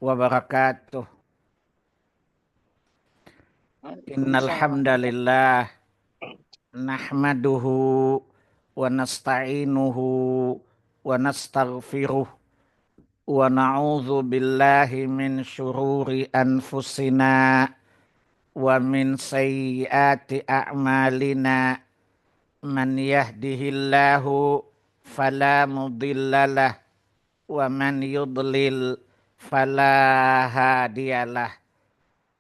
wabarakatuh. Innal hamdalillah nahmaduhu wa nasta'inuhu wa nastaghfiruh wa na'udzu billahi min syururi anfusina wa min sayyiati a'malina. Man yahdihillahu fala mudhillalah wa man yudlil fala hadiyalah.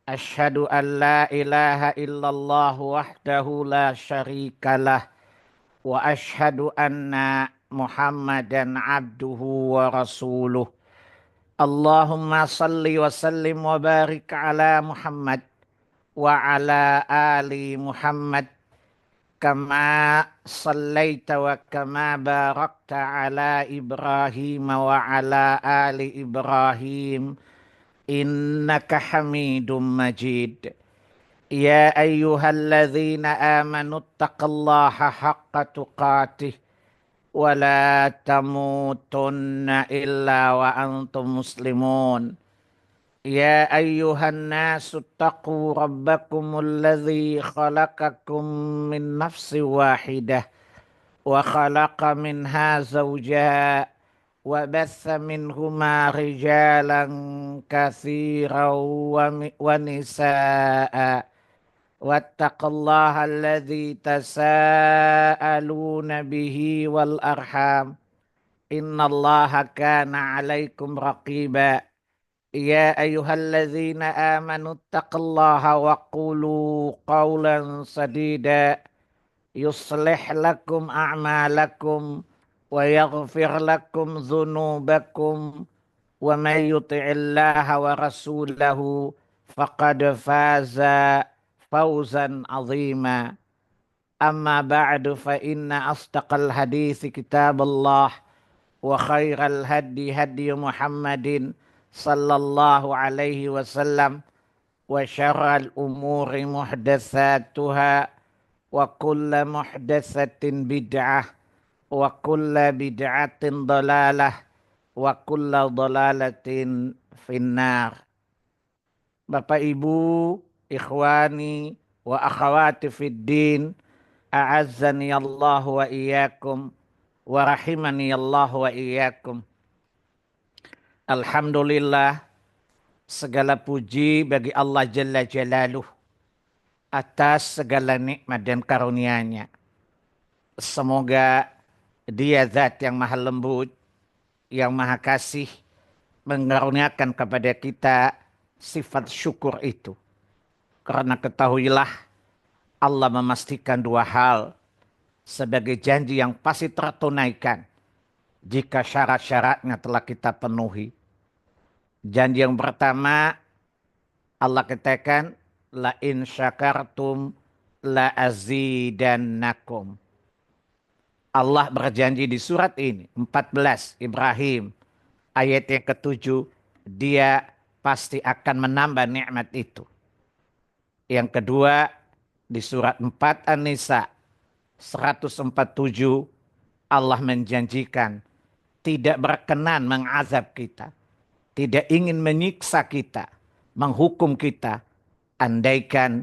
Asyhadu an la ilaha illallah wahdahu la syarikalah wa asyhadu anna Muhammadan abduhu wa rasuluh. Allahumma salli wa sallim wa barik ala Muhammad wa ala ali Muhammad kama sallaita wa kama barakta ala Ibrahim wa ala ali Ibrahim innaka Hamidum Majid. Ya ayyuhalladzina amanu taqullaha haqqa tuqatih wa la tamutunna illa wa antum muslimun. Ya ayyuhan nasu taqu rabbakumul ladzi khalaqakum min nafsin wahidah wa khalaqa minha zawjaha wa batha minhuma rijalan katsiran wa nisaa wattaqullaha alladzi tasaaluna bihi wal arham innallaha kana 'alaikum raqiba. Ya ayyuhalladzina amanu taqullaha wa qulu qawlan sadida yuslih lakum a'malakum wa yaghfir lakum dzunubakum wa may yuti'illaha wa rasulahu faqad faza fawzan 'azima. Amma ba'du fa inna asdaqal hadithi kitabullah wa khairal hadi hadi Muhammadin sallallahu alaihi wasallam wa syarral umuri muhdatsatuha wa kulla muhdatsatin bid'ah wa kulla bid'atin dalalah wa kulla dalalatin finnar. Bapak Ibu, ikhwani wa akhwati fid din, a'azzani Allah wa iyyakum wa rahimani Allah wa iyyakum. Alhamdulillah, segala puji bagi Allah Jalla Jalaluh atas segala nikmat dan karunia-Nya. Semoga Dia zat yang maha lembut, yang maha kasih, mengaruniakan kepada kita sifat syukur itu. Karena ketahuilah, Allah memastikan dua hal sebagai janji yang pasti tertunaikan jika syarat-syaratnya telah kita penuhi. Janji yang pertama, Allah katakan, la in syakartum la azidannakum. Allah berjanji di surat ini, 14 Ibrahim, ayat yang ke-7, Dia pasti akan menambah nikmat itu. Yang kedua, di surat 4 An-Nisa 147, Allah menjanjikan tidak berkenan mengazab kita, tidak ingin menyiksa kita, menghukum kita, andaikan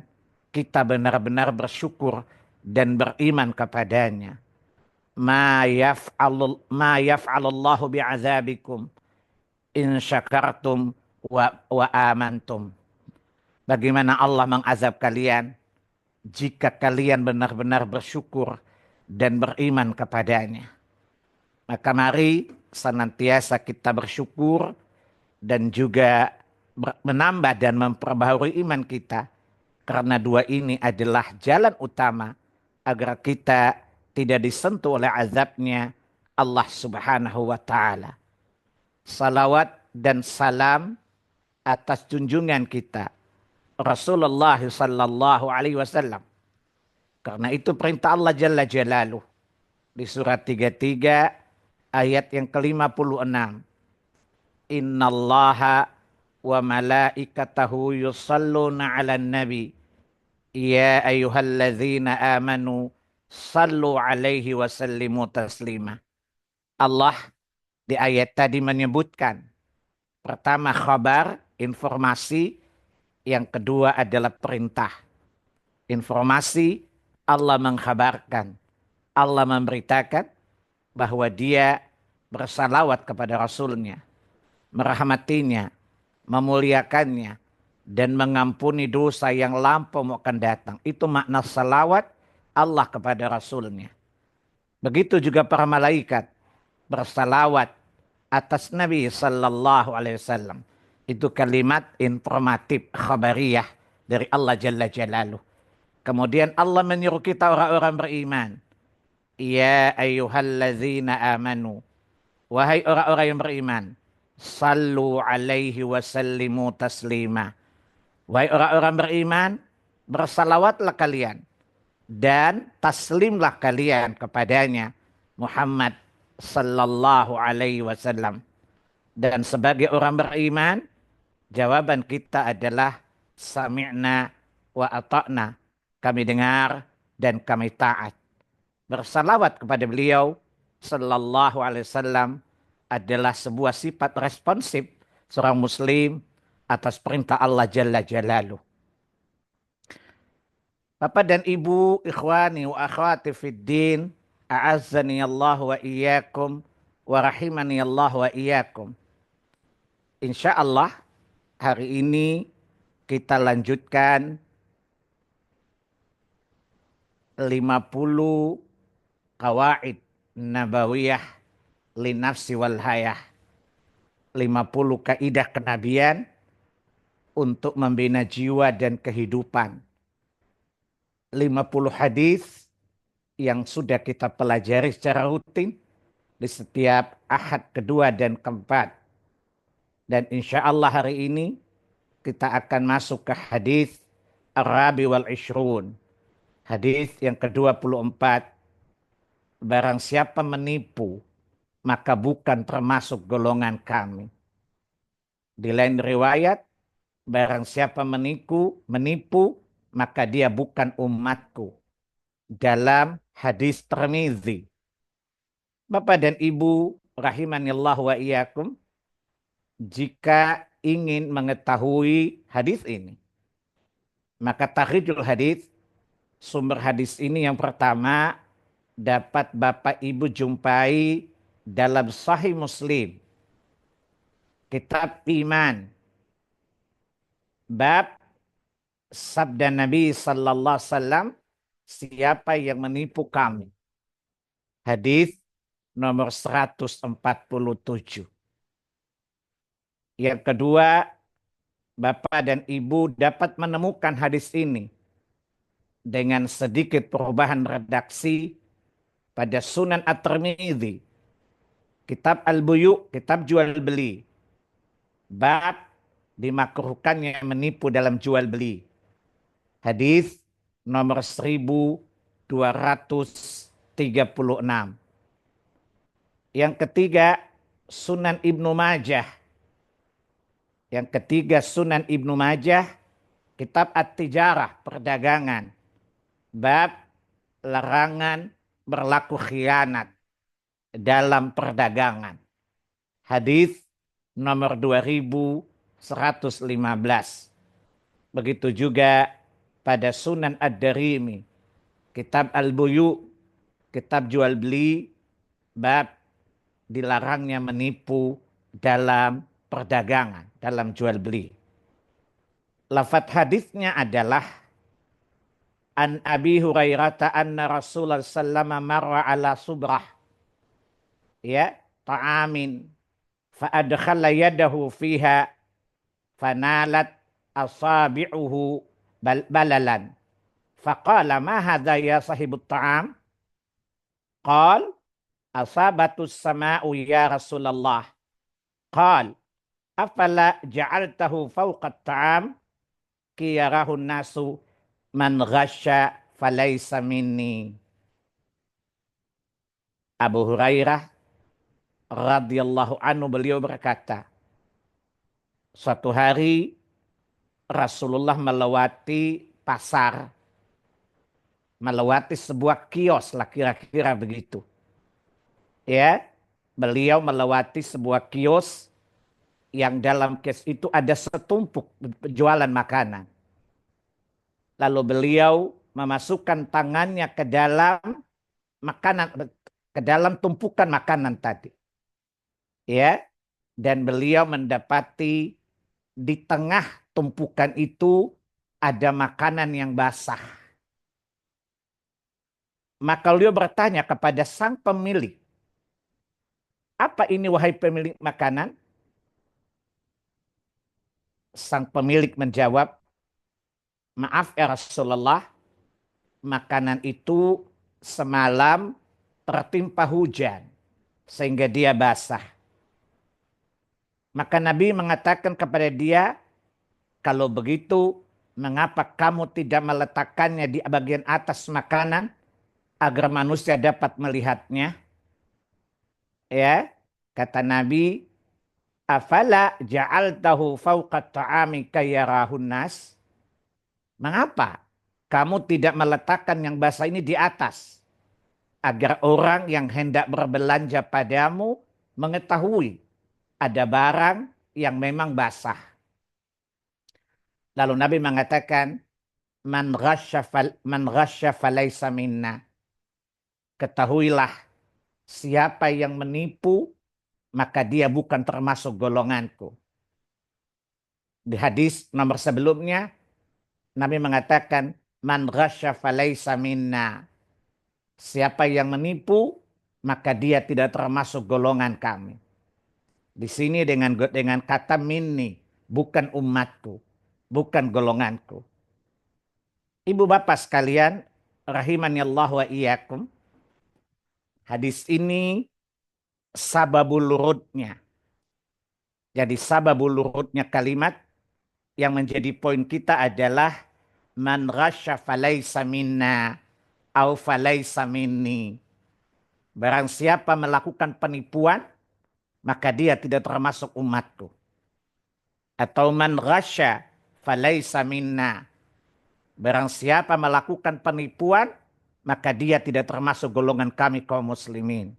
kita benar-benar bersyukur dan beriman kepadanya. Ma yaf'alullahu bi'azabikum in syakartum wa amantum. Bagaimana Allah mengazab kalian jika kalian benar-benar bersyukur dan beriman kepadanya. Maka mari senantiasa kita bersyukur dan juga menambah dan memperbaharui iman kita. Karena dua ini adalah jalan utama agar kita tidak disentuh oleh azabnya Allah Subhanahu wa ta'ala. Salawat dan salam atas junjungan kita Rasulullah sallallahu alaihi wasallam. Karena itu perintah Allah Jalla Jalaluh di surat 33 ayat yang ke-56. Innallaha wa malaikatahu yusalluna 'alan nabi. Ya ayyuhalladzina amanu sallu 'alaihi wa sallimu taslima. Allah di ayat tadi menyebutkan Pertama khabar, informasi. Yang kedua adalah perintah. Informasi, Allah mengkhabarkan, Allah memberitakan bahwa dia bersalawat kepada Rasulnya, merahmatinya, memuliakannya, dan mengampuni dosa yang lampau akan datang. Itu makna salawat Allah kepada Rasulnya. Begitu juga para malaikat bersalawat atas Nabi Sallallahu Alaihi Wasallam. Itu kalimat informatif khabariyah dari Allah Jalla Jalaluh. Kemudian Allah menyuruh kita orang-orang beriman. Ya ayyuhalladzina amanu. Wahai orang-orang yang beriman. Sallu alaihi wasallimu taslima. Wahai orang-orang beriman. Bersalawatlah kalian. Dan taslimlah kalian kepadanya. Muhammad sallallahu alaihi wasallam. Dan sebagai orang beriman. Jawaban kita adalah. Sami'na wa ata'na. Kami dengar dan kami taat. Bersalawat kepada beliau sallallahu alaihi wasallam adalah sebuah sifat responsif seorang muslim atas perintah Allah Jalla Jalaluh. Bapak dan Ibu, ikhwani wa akhwati fid din, a'azzani Allah wa iyyakum wa rahimani Allah wa iyyakum. Insyaallah hari ini kita lanjutkan 50 Qawaid Nabawiyah Linafsi wal Hayah. 50 kaidah kenabian untuk membina jiwa dan kehidupan. 50 hadis yang sudah kita pelajari secara rutin di setiap ahad kedua dan keempat. Dan insya Allah hari ini kita akan masuk ke hadis Ar-Rabi wal Ishrun. Hadis yang ke-24. Barang siapa menipu, maka bukan termasuk golongan kami. Di lain riwayat, barang siapa menipu, maka dia bukan umatku. Dalam hadis Tirmizi. Bapak dan Ibu, rahimanillah wa iyyakum, jika ingin mengetahui hadis ini, maka takhrijul hadis, sumber hadis ini yang pertama, dapat Bapak Ibu jumpai dalam Sahih Muslim. Kitab Iman. Bab sabda Nabi sallallahu alaihi wasallam, siapa yang menipu kami. Hadis nomor 147. Yang kedua, Bapak dan Ibu dapat menemukan hadis ini dengan sedikit perubahan redaksi pada Sunan At-Tirmidzi, Kitab Al-Buyu, Kitab Jual Beli. Bab dimakruhkannya menipu dalam jual beli. Hadis nomor 1236. Yang ketiga, Sunan Ibnu Majah. Yang ketiga, Sunan Ibnu Majah, Kitab At-Tijarah, perdagangan. Bab larangan berlaku khianat dalam perdagangan. Hadis nomor 2115. Begitu juga pada Sunan Ad-Darimi, Kitab Al-Buyu, Kitab Jual Beli, bab dilarangnya menipu dalam perdagangan, dalam jual beli. Lafaz hadisnya adalah An Abi Hurairah anna Rasulullah sallallahu marra ala subrah ya ta'amin fa adkhala yadahu fiha fanalat asabi'uhu balalan faqala ma hadha ya sahibut ta'am qal asabatus sama'u ya Rasulullah qal afala ja'altahu fawqa at-ta'am kiyarahu nasu man ghasya falaysa minni. Abu Hurairah radhiyallahu anhu beliau berkata, suatu hari Rasulullah melewati pasar, melewati sebuah kios lah kira-kira begitu. Ya, beliau melewati sebuah kios yang dalam kes itu ada setumpuk jualan makanan. Lalu beliau memasukkan tangannya ke dalam makanan, ke dalam tumpukan makanan tadi. Ya, dan beliau mendapati di tengah tumpukan itu ada makanan yang basah. Maka beliau bertanya kepada sang pemilik, apa ini wahai pemilik makanan? Sang pemilik menjawab, maaf ya Rasulullah, makanan itu semalam tertimpa hujan sehingga dia basah. Maka Nabi mengatakan kepada dia, kalau begitu mengapa kamu tidak meletakkannya di bagian atas makanan agar manusia dapat melihatnya? Ya, kata Nabi, afala ja'altahu fawqa ta'ami kayarahun nas? Mengapa kamu tidak meletakkan yang basah ini di atas agar orang yang hendak berbelanja padamu mengetahui ada barang yang memang basah. Lalu Nabi mengatakan, man ghasya falaysa minna. Ketahuilah, siapa yang menipu maka dia bukan termasuk golonganku. Di hadis nomor sebelumnya Nabi mengatakan, man ghasya falaysa minna. Siapa yang menipu maka dia tidak termasuk golongan kami. Di sini dengan kata minni, bukan umatku, bukan golonganku. Ibu bapak sekalian, rahimani Allah wa iyyakum. Hadis ini sababul urudnya. Jadi sababul urudnya kalimat yang menjadi poin kita adalah man ghasya falaysa minna au falaysa minni. Barang siapa melakukan penipuan, maka dia tidak termasuk umatku. Atau man ghasya falaysa minna. Barang siapa melakukan penipuan, maka dia tidak termasuk golongan kami kaum muslimin.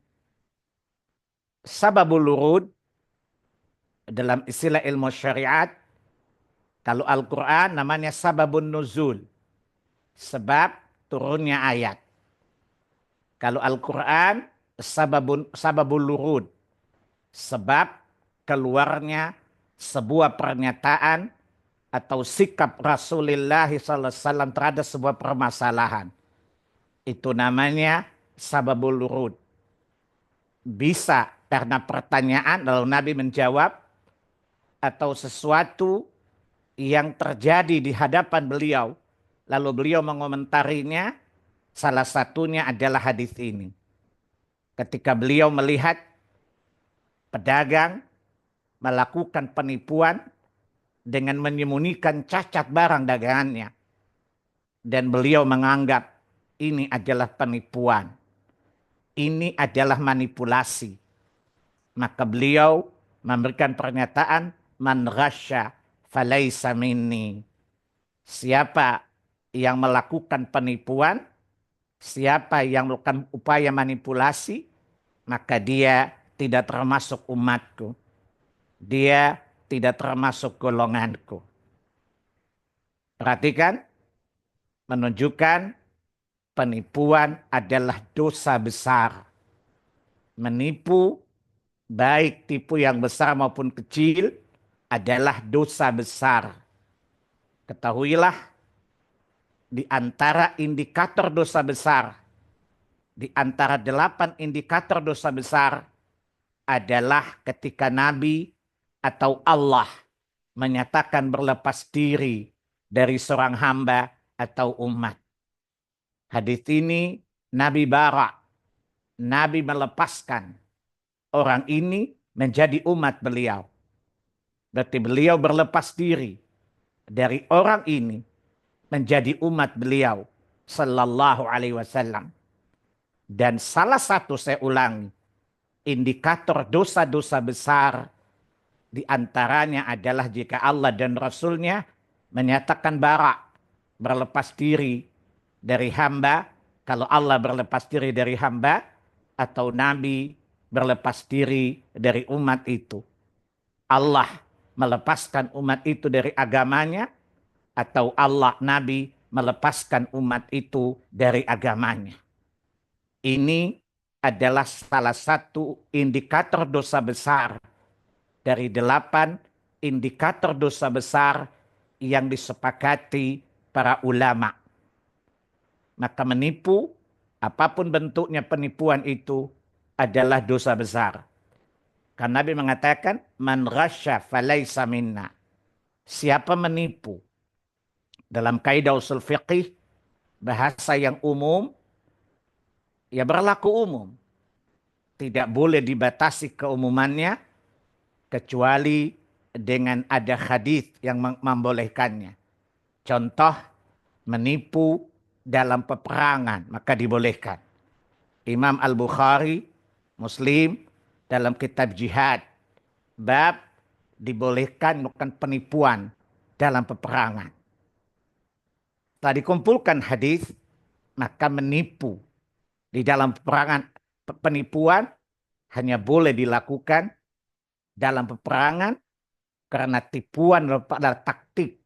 Sababul urud dalam istilah ilmu syariat, kalau Al-Quran namanya sababun nuzul. Sebab turunnya ayat. Kalau Al-Quran sababul urud. Sebab keluarnya sebuah pernyataan atau sikap Rasulullah SAW terhadap sebuah permasalahan. Itu namanya sababul urud. Bisa karena pertanyaan lalu Nabi menjawab, atau sesuatu yang terjadi di hadapan beliau lalu beliau mengomentarinya. Salah satunya adalah hadis ini. Ketika beliau melihat pedagang melakukan penipuan dengan menyembunyikan cacat barang dagangannya, dan beliau menganggap ini adalah penipuan, ini adalah manipulasi, maka beliau memberikan pernyataan, man ghasya falaysa minni. Siapa yang melakukan penipuan, siapa yang melakukan upaya manipulasi, maka dia tidak termasuk umatku. Dia tidak termasuk golonganku. Perhatikan, menunjukkan penipuan adalah dosa besar. Menipu, baik tipu yang besar maupun kecil, adalah dosa besar. Ketahuilah, di antara indikator dosa besar, di antara 8 indikator dosa besar adalah ketika Nabi atau Allah menyatakan berlepas diri dari seorang hamba atau umat. Hadis ini Nabi bara, Nabi melepaskan orang ini menjadi umat beliau. Berarti beliau berlepas diri dari orang ini menjadi umat beliau sallallahu alaihi wasallam. Dan salah satu, saya ulangi, indikator dosa-dosa besar di antaranya adalah jika Allah dan Rasulnya menyatakan bara, berlepas diri dari hamba. Kalau Allah berlepas diri dari hamba, atau Nabi berlepas diri dari umat itu. Allah melepaskan umat itu dari agamanya, atau Allah Nabi melepaskan umat itu dari agamanya. Ini adalah salah satu indikator dosa besar dari 8 indikator dosa besar yang disepakati para ulama. Maka menipu, apapun bentuknya penipuan itu adalah dosa besar. Karena Nabi mengatakan, man ghasya falaysa minna. Siapa menipu? Dalam kaidah usul fiqih, bahasa yang umum, ya berlaku umum. Tidak boleh dibatasi keumumannya, kecuali dengan ada hadis yang membolehkannya. Contoh, menipu dalam peperangan, maka dibolehkan. Imam Al-Bukhari, Muslim, dalam kitab jihad, bab dibolehkan melakukan penipuan dalam peperangan. Setelah dikumpulkan hadis, maka menipu di dalam peperangan, penipuan hanya boleh dilakukan dalam peperangan karena tipuan adalah taktik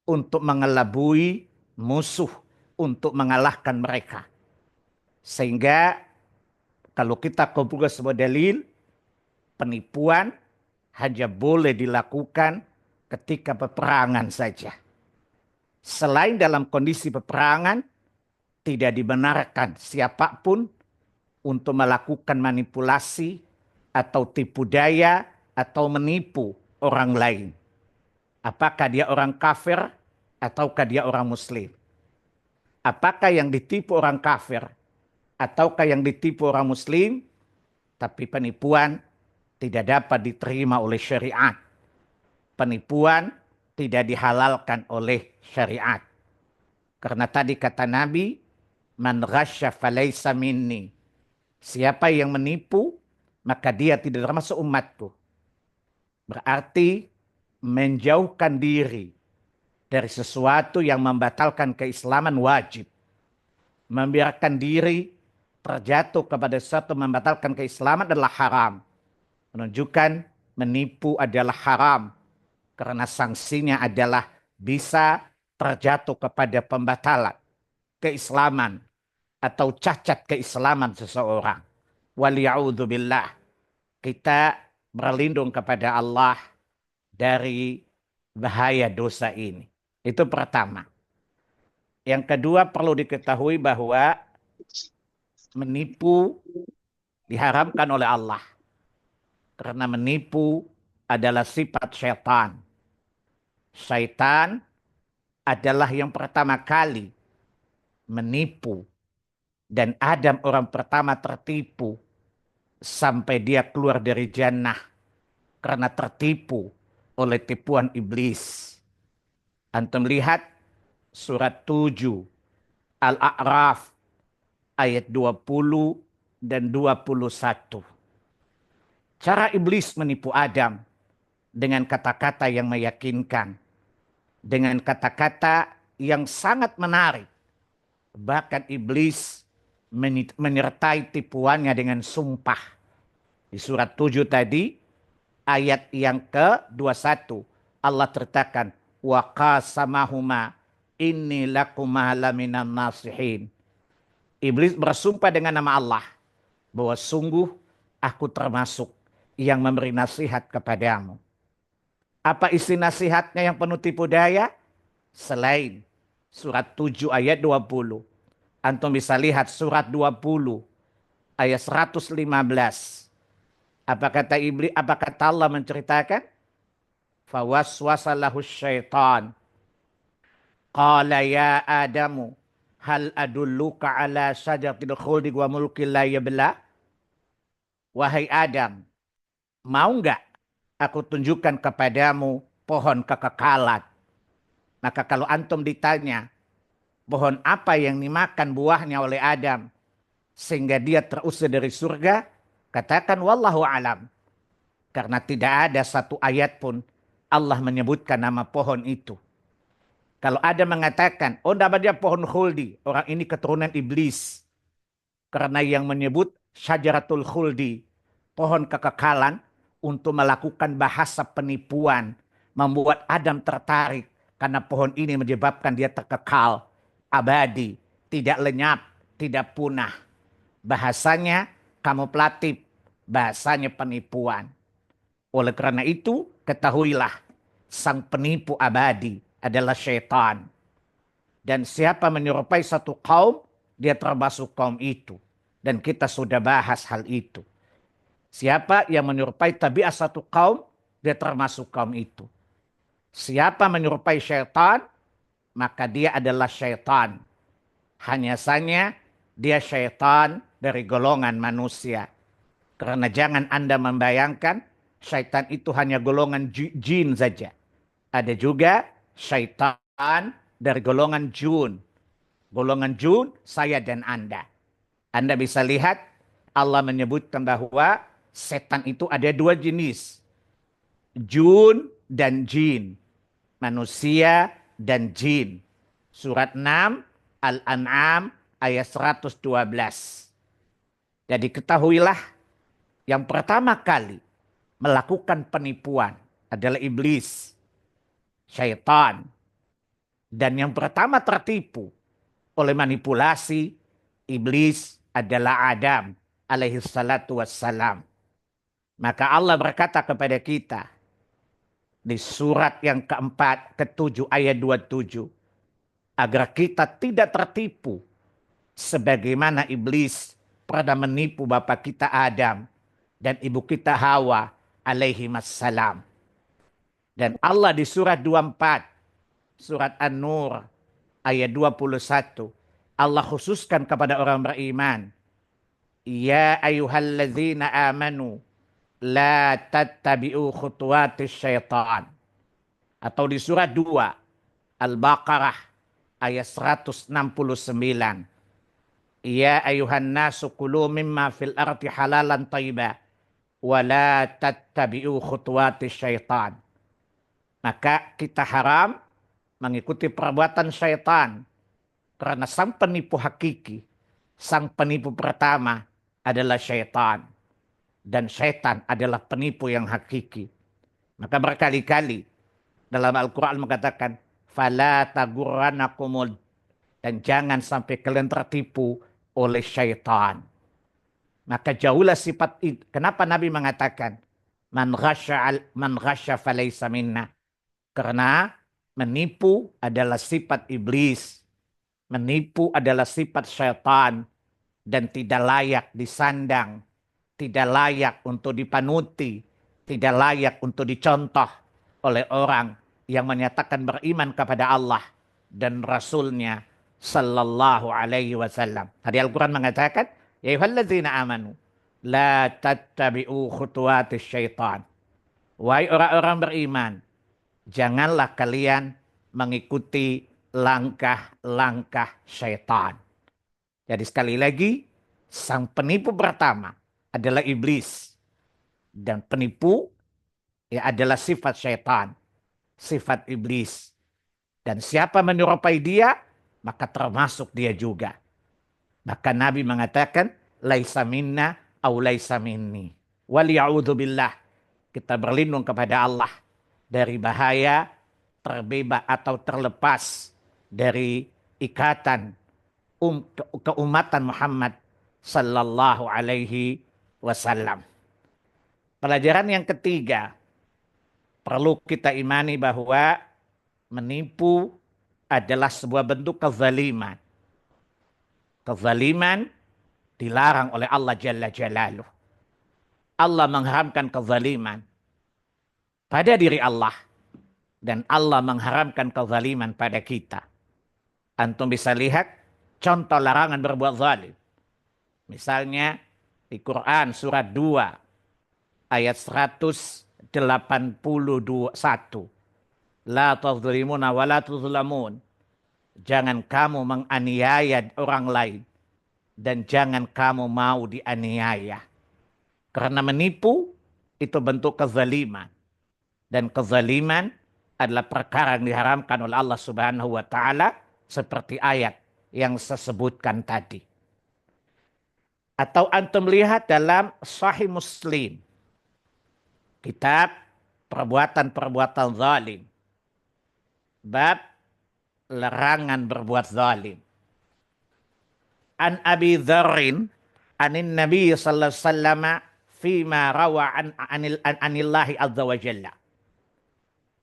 untuk mengelabui musuh, untuk mengalahkan mereka. Sehingga kalau kita kumpulkan sebuah dalil, penipuan hanya boleh dilakukan ketika peperangan saja. Selain dalam kondisi peperangan, tidak dibenarkan siapapun untuk melakukan manipulasi atau tipu daya atau menipu orang lain. Apakah dia orang kafir ataukah dia orang muslim? Apakah yang ditipu orang kafir ataukah yang ditipu orang muslim? Tapi penipuan tidak dapat diterima oleh syariat. Penipuan tidak dihalalkan oleh syariat. Karena tadi kata Nabi, man ghasya falaysa minni. Siapa yang menipu, maka dia tidak termasuk umatku. Berarti menjauhkan diri dari sesuatu yang membatalkan keislaman wajib. Membiarkan diri terjatuh kepada sesuatu membatalkan keislaman adalah haram. Menunjukkan menipu adalah haram. Karena sanksinya adalah bisa terjatuh kepada pembatalan keislaman atau cacat keislaman seseorang. Waliya'udzubillah. Kita berlindung kepada Allah dari bahaya dosa ini. Itu pertama. Yang kedua, perlu diketahui bahwa menipu diharamkan oleh Allah. Karena menipu adalah sifat syaitan. Syaitan adalah yang pertama kali menipu. Dan Adam orang pertama tertipu sampai dia keluar dari jannah karena tertipu oleh tipuan iblis. Antum lihat surat 7 Al-A'raf ayat 20 dan 21. Cara iblis menipu Adam dengan kata-kata yang meyakinkan, dengan kata-kata yang sangat menarik. Bahkan iblis menyertai tipuannya dengan sumpah. Di surat 7 tadi, ayat yang ke-21, Allah ceritakan, wa qasamahuma inni lakuma laminan nasihin. Iblis bersumpah dengan nama Allah bahwa sungguh aku termasuk yang memberi nasihat kepadamu. Apa isi nasihatnya yang penuh tipu daya? Selain surat 7 ayat 20. Antum bisa lihat surat 20 ayat 115. Apa kata iblis? Apa kata Allah menceritakan? Fawaswasa lahu syaitan. Qala ya Adamu hal adulluka ala syajaratil khuldi wa mulkin la yabla? Wahai Adam, mau enggak aku tunjukkan kepadamu pohon kekekalan? Maka kalau antum ditanya, pohon apa yang dimakan buahnya oleh Adam sehingga dia terusir dari surga? Katakan wallahu alam. Karena tidak ada satu ayat pun Allah menyebutkan nama pohon itu. Kalau ada mengatakan, oh namanya pohon khuldi, orang ini keturunan iblis. Karena yang menyebut syajaratul khuldi, pohon kekekalan, untuk melakukan bahasa penipuan, membuat Adam tertarik karena pohon ini menyebabkan dia terkekal, abadi, tidak lenyap, tidak punah. Bahasanya kamuflatif, bahasanya penipuan. Oleh karena itu, ketahuilah, sang penipu abadi adalah syaitan. Dan siapa menyerupai satu kaum, dia termasuk kaum itu. Dan kita sudah bahas hal itu. Siapa yang menyerupai tabiat satu kaum, dia termasuk kaum itu. Siapa menyerupai syaitan, maka dia adalah syaitan. Hanya saja dia syaitan dari golongan manusia. Karena jangan Anda membayangkan syaitan itu hanya golongan jin saja. Ada juga syaitan dari golongan jun. Golongan jun, saya dan Anda. Anda bisa lihat Allah menyebutkan bahwa setan itu ada dua jenis. Jun dan jin. Manusia dan jin. Surat 6 Al-An'am ayat 112. Jadi ketahuilah yang pertama kali melakukan penipuan adalah iblis, syaitan. Dan yang pertama tertipu oleh manipulasi iblis adalah Adam alaihi salatu wassalam. Maka Allah berkata kepada kita di surat yang keempat, ketujuh ayat 27. Agar kita tidak tertipu sebagaimana iblis pernah menipu bapak kita Adam dan ibu kita Hawa alaihi wassalam. Dan Allah di surat 24, surat An-Nur ayat 21, Allah khususkan kepada orang beriman. Ya ayyuhalladzina amanu la tattabi'u khutuwatis syaitan. Atau di surat 2 Al-Baqarah ayat 169. Ya ayuhan nasu kulu mimma fil ardi halalan tayyiba wa la tattabi'u khutuwatis syaitan. Maka kita haram mengikuti perbuatan syaitan. Karena sang penipu hakiki, sang penipu pertama adalah syaitan. Dan syaitan adalah penipu yang hakiki. Maka berkali-kali dalam Al-Quran mengatakan, fala tagurranakumul, dan jangan sampai kalian tertipu oleh syaitan. Maka jauhlah sifat itu. Kenapa Nabi mengatakan, man ghasya falaysa minna. Karena menipu adalah sifat iblis. Menipu adalah sifat syaitan. Dan tidak layak disandang. Tidak layak untuk dipanuti. Tidak layak untuk dicontoh oleh orang yang menyatakan beriman kepada Allah dan Rasulnya sallallahu alaihi wasallam. Tadi Al-Quran mengatakan, ya ayyuhalladzina amanu la tattabi'u khutuwatis syaitan. Wahai orang-orang beriman, janganlah kalian mengikuti langkah-langkah syaitan. Jadi sekali lagi, sang penipu pertama adalah iblis. Dan penipu ya adalah sifat syaitan, sifat iblis. Dan siapa menyerupai dia, maka termasuk dia juga. Maka Nabi mengatakan, laisa minna au laisa minni. Waliya'udzubillah. Kita berlindung kepada Allah dari bahaya terbebas atau terlepas dari ikatan keumatan Muhammad sallallahu alaihi wasallam. Pelajaran yang ketiga, perlu kita imani bahwa menipu adalah sebuah bentuk kezaliman. Kezaliman dilarang oleh Allah Jalla Jalaluh. Allah mengharamkan kezaliman pada diri Allah. Dan Allah mengharamkan kezaliman pada kita. Antum bisa lihat contoh larangan berbuat zalim. Misalnya di Quran surat 2 ayat 181. La tadhlimuna wa la tuzlamun. Jangan kamu menganiaya orang lain. Dan jangan kamu mau dianiaya. Karena menipu itu bentuk kezaliman. Dan kezaliman adalah perkara yang diharamkan oleh Allah Subhanahu wa taala seperti ayat yang saya sebutkan tadi. Atau antum lihat dalam Sahih Muslim Kitab perbuatan-perbuatan zalim. Bab larangan berbuat zalim. An Abi Dzarrin anin Nabi sallallahu alaihi wasallam fima rawa anillahi azza wa jalla.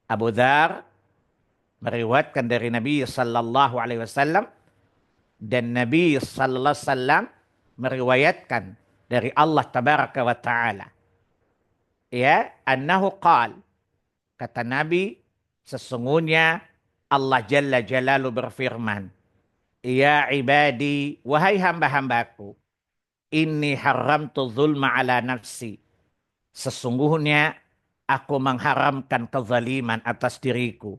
Abu Dzar meriwayatkan dari Nabi sallallahu alaihi wasallam dan Nabi sallallahu alaihi wasallam meriwayatkan dari Allah tabaraka wa taala. Ya, annahu qal, kata Nabi, sesungguhnya Allah Jalla Jalalu berfirman, ya ibadi, wahai hamba-hambaku, inni haramtu zulma ala nafsi. Sesungguhnya aku mengharamkan kezaliman atas diriku.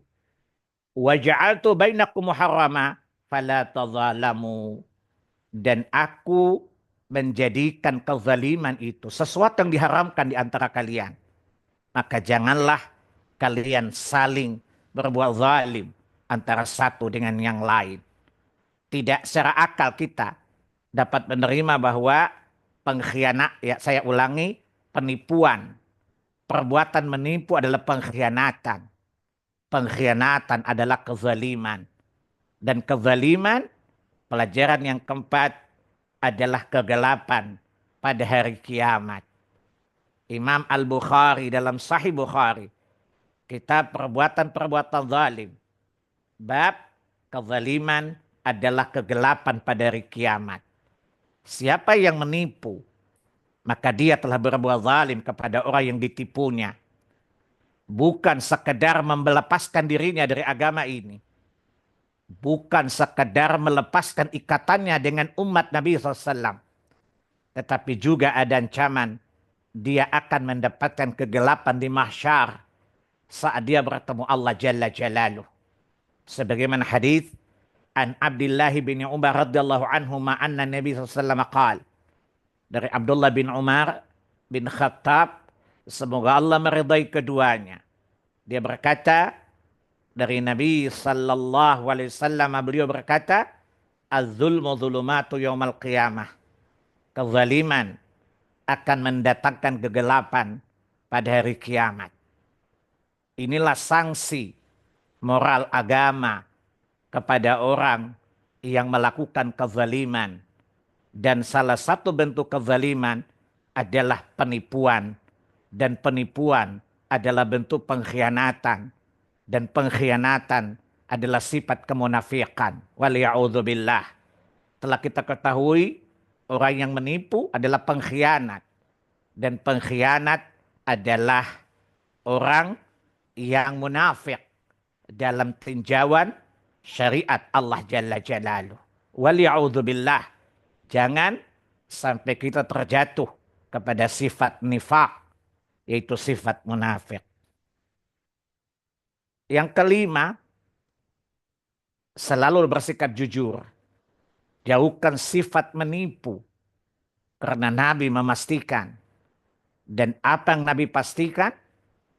Wa ja'altu bainakum muharrama fala tadzalamu. Dan aku menjadikan kezaliman itu sesuatu yang diharamkan di antara kalian. Maka janganlah kalian saling berbuat zalim antara satu dengan yang lain. Tidak secara akal kita dapat menerima bahwa pengkhianat, ya saya ulangi, penipuan, perbuatan menipu adalah pengkhianatan. Pengkhianatan adalah kezaliman. Dan kezaliman, pelajaran yang keempat, adalah kegelapan pada hari kiamat. Imam Al-Bukhari dalam Sahih Bukhari, kitab perbuatan-perbuatan zalim, bab kezaliman adalah kegelapan pada hari kiamat. Siapa yang menipu, maka dia telah berbuat zalim kepada orang yang ditipunya. Bukan sekedar melepaskan dirinya dari agama ini. Bukan sekedar melepaskan ikatannya dengan umat Nabi SAW. Tetapi juga ada ancaman dia akan mendapatkan kegelapan di mahsyar saat dia bertemu Allah Jalla Jalaluh. Sebagaimana hadis an Abdullah bin Umar radhiyallahu anhu anna Nabi SAW qala, dari Abdullah bin Umar bin Khattab, semoga Allah meridai keduanya. Dia berkata dari Nabi sallallahu alaihi wasallam, beliau berkata, az-zulmu zulumatu yaumal qiyamah. Kezaliman akan mendatangkan kegelapan pada hari kiamat. Inilah sanksi moral agama kepada orang yang melakukan kezaliman. Dan salah satu bentuk kezaliman adalah penipuan. Dan penipuan adalah bentuk pengkhianatan. Dan pengkhianatan adalah sifat kemunafikan. Waliya'udzubillah. Telah kita ketahui orang yang menipu adalah pengkhianat. Dan pengkhianat adalah orang yang munafik dalam tinjauan syariat Allah Jalla Jalaluh. Waliya'udzubillah. Jangan sampai kita terjatuh kepada sifat nifaq, yaitu sifat munafik. Yang kelima, selalu bersikap jujur. Jauhkan sifat menipu. Karena Nabi memastikan. Dan apa yang Nabi pastikan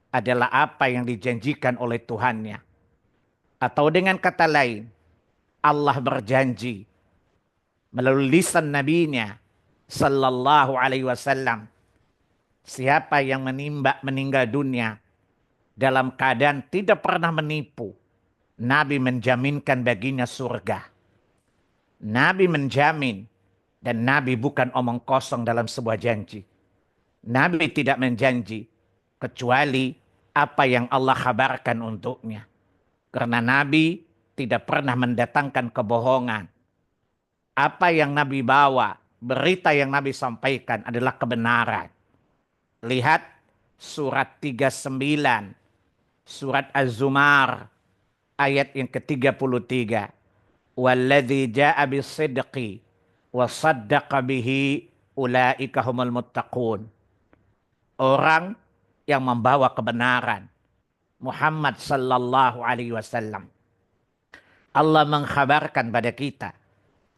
adalah apa yang dijanjikan oleh Tuhannya. Atau dengan kata lain, Allah berjanji melalui lisan Nabi-Nya sallallahu alaihi wasallam, siapa yang meninggal dunia dalam keadaan tidak pernah menipu, Nabi menjaminkan baginya surga. Nabi menjamin, dan Nabi bukan omong kosong dalam sebuah janji. Nabi tidak menjanji kecuali apa yang Allah kabarkan untuknya. Karena Nabi tidak pernah mendatangkan kebohongan. Apa yang Nabi bawa, berita yang Nabi sampaikan adalah kebenaran. Lihat surat 39. Surat Az-Zumar ayat yang ke-33. Walladzi jaa'a bis-sidqi wa saddaqa bihi ulaika humul muttaqun. Orang yang membawa kebenaran, Muhammad sallallahu alaihi wasallam. Allah mengkhabarkan pada kita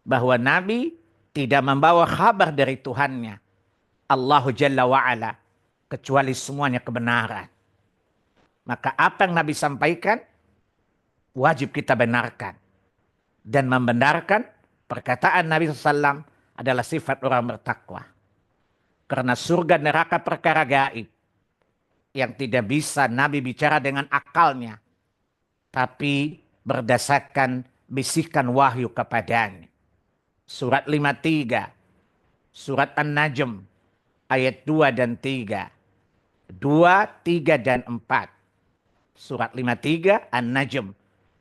bahwa Nabi tidak membawa kabar dari Tuhannya, Allah Jalla wa'ala, kecuali semuanya kebenaran. Maka apa yang Nabi sampaikan, wajib kita benarkan. Dan membenarkan perkataan Nabi SAW adalah sifat orang bertakwa. Karena surga neraka perkara gaib. yang tidak bisa Nabi bicara dengan akalnya, tapi berdasarkan bisikan wahyu kepadanya. Surat 53, surat An-Najm ayat 2 dan 3. 2, 3 dan 4. Surat 53 An-Najm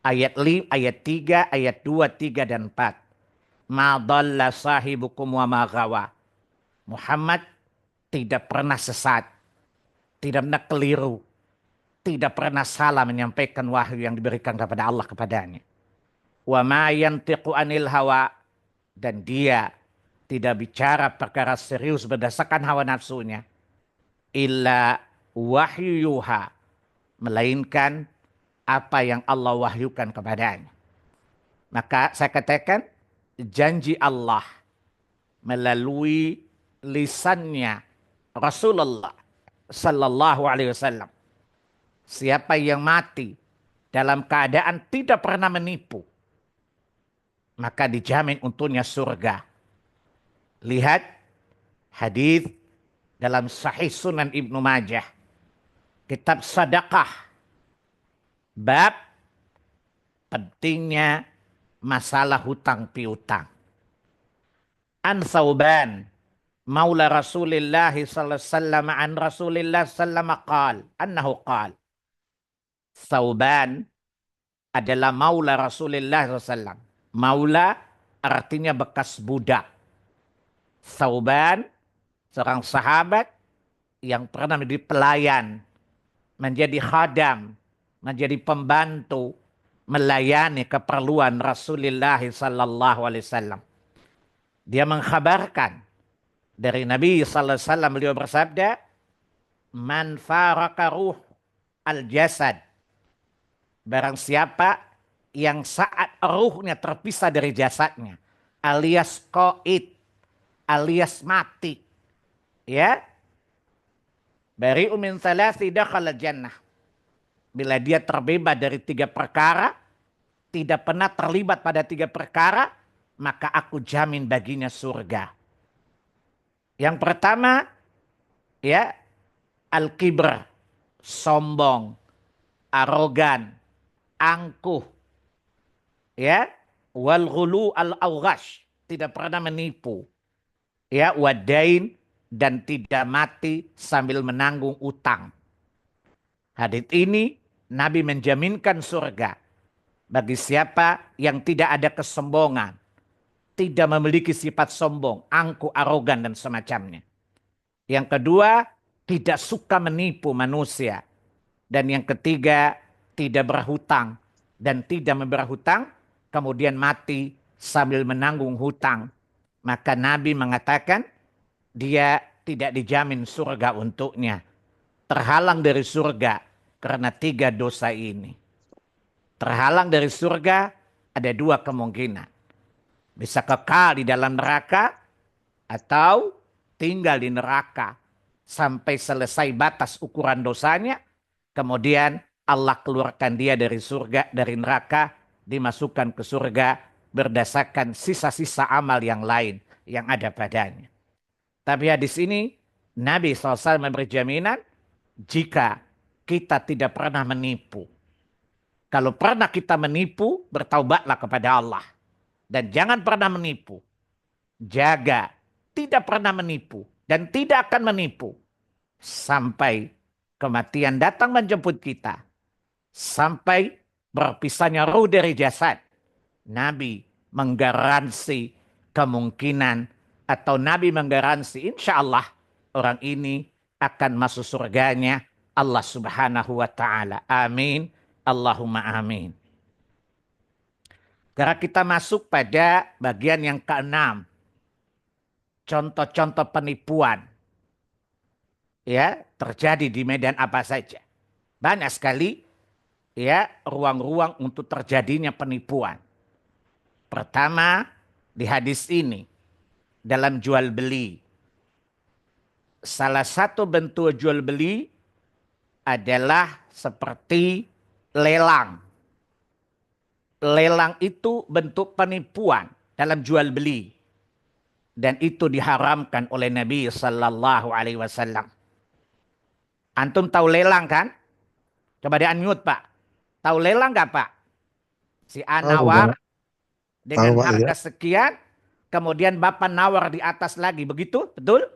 ayat 5, ayat 3, ayat 2, 3 dan 4. Ma dhalla sahibukum wa ma ghawa. Muhammad tidak pernah sesat, tidak pernah keliru, tidak pernah salah menyampaikan wahyu yang diberikan kepada Allah kepadanya. Wa ma yantiqu anil hawa, dan dia tidak bicara perkara serius berdasarkan hawa nafsunya. Illa wahyu yuha, melainkan apa yang Allah wahyukan kepadanya. Maka saya katakan janji Allah melalui lisannya Rasulullah Sallallahu Alaihi Wasallam. Siapa yang mati dalam keadaan tidak pernah menipu, maka dijamin untuknya surga. Lihat hadis dalam Sahih Sunan Ibnu Majah, kitab sedekah, bab pentingnya masalah hutang piutang. An Thauban maula Rasulillah sallallahu alaihi wasallam an Rasulillah sallallahu qal annahu qal. Thauban adalah maula Rasulillah sallallahu alaihi wasallam. Maula artinya bekas budak. Thauban seorang sahabat yang pernah menjadi pelayan, menjadi khadam, menjadi pembantu, melayani keperluan Rasulullah sallallahu alaihi wasallam. Dia mengkhabarkan dari Nabi sallallahu alaihi wasallam, beliau bersabda, "Man faraka ruh al-jasad." Barang siapa yang saat ruhnya terpisah dari jasadnya, alias qaid, alias mati, ya, bari'u min thalathi dakhala jannah. Bila dia terbebas dari 3 perkara, tidak pernah terlibat pada 3 perkara, maka aku jamin baginya surga. Yang pertama, ya, al-kibr, sombong, arogan, angkuh, ya, wal ghulu al-awghash, tidak pernah menipu, ya, wadain, dan tidak mati sambil menanggung utang. Hadits ini Nabi menjaminkan surga bagi siapa yang tidak ada kesombongan, tidak memiliki sifat sombong, angkuh, arogan, dan semacamnya. Yang kedua, tidak suka menipu manusia. Dan yang ketiga, tidak berhutang. Dan tidak berhutang, kemudian mati sambil menanggung hutang. Maka Nabi mengatakan, dia tidak dijamin surga untuknya. Terhalang dari surga karena 3 dosa ini. Terhalang dari surga ada 2 kemungkinan. Bisa kekal di dalam neraka atau tinggal di neraka sampai selesai batas ukuran dosanya. Kemudian Allah keluarkan dia dari surga, dari neraka, dimasukkan ke surga berdasarkan sisa-sisa amal yang lain yang ada padanya. Tapi hadis ini Nabi SAW memberi jaminan jika kita tidak pernah menipu. Kalau pernah kita menipu, bertaubatlah kepada Allah. Dan jangan pernah menipu. Jaga, tidak pernah menipu. Dan tidak akan menipu. Sampai kematian datang menjemput kita. Sampai berpisahnya ruh dari jasad. Nabi menggaransi kemungkinan, atau Nabi menggaransi insya Allah orang ini akan masuk surganya Allah Subhanahu wa ta'ala. Amin. Allahumma amin. Sekarang kita masuk pada bagian yang ke-6. Contoh-contoh penipuan. Ya, terjadi di medan apa saja. Banyak sekali ya ruang-ruang untuk terjadinya penipuan. Pertama, di hadis ini dalam jual beli. Salah satu bentuk jual beli adalah seperti lelang. Lelang itu bentuk penipuan dalam jual beli. Dan itu diharamkan oleh Nabi Sallallahu Alaihi Wasallam. Antum tahu lelang kan? Coba di unmute Pak. Tahu lelang nggak Pak? Si A Tahu nawar Pak, tahu dengan Pak ya. harga sekian, kemudian Bapak nawar di atas lagi, begitu? Betul?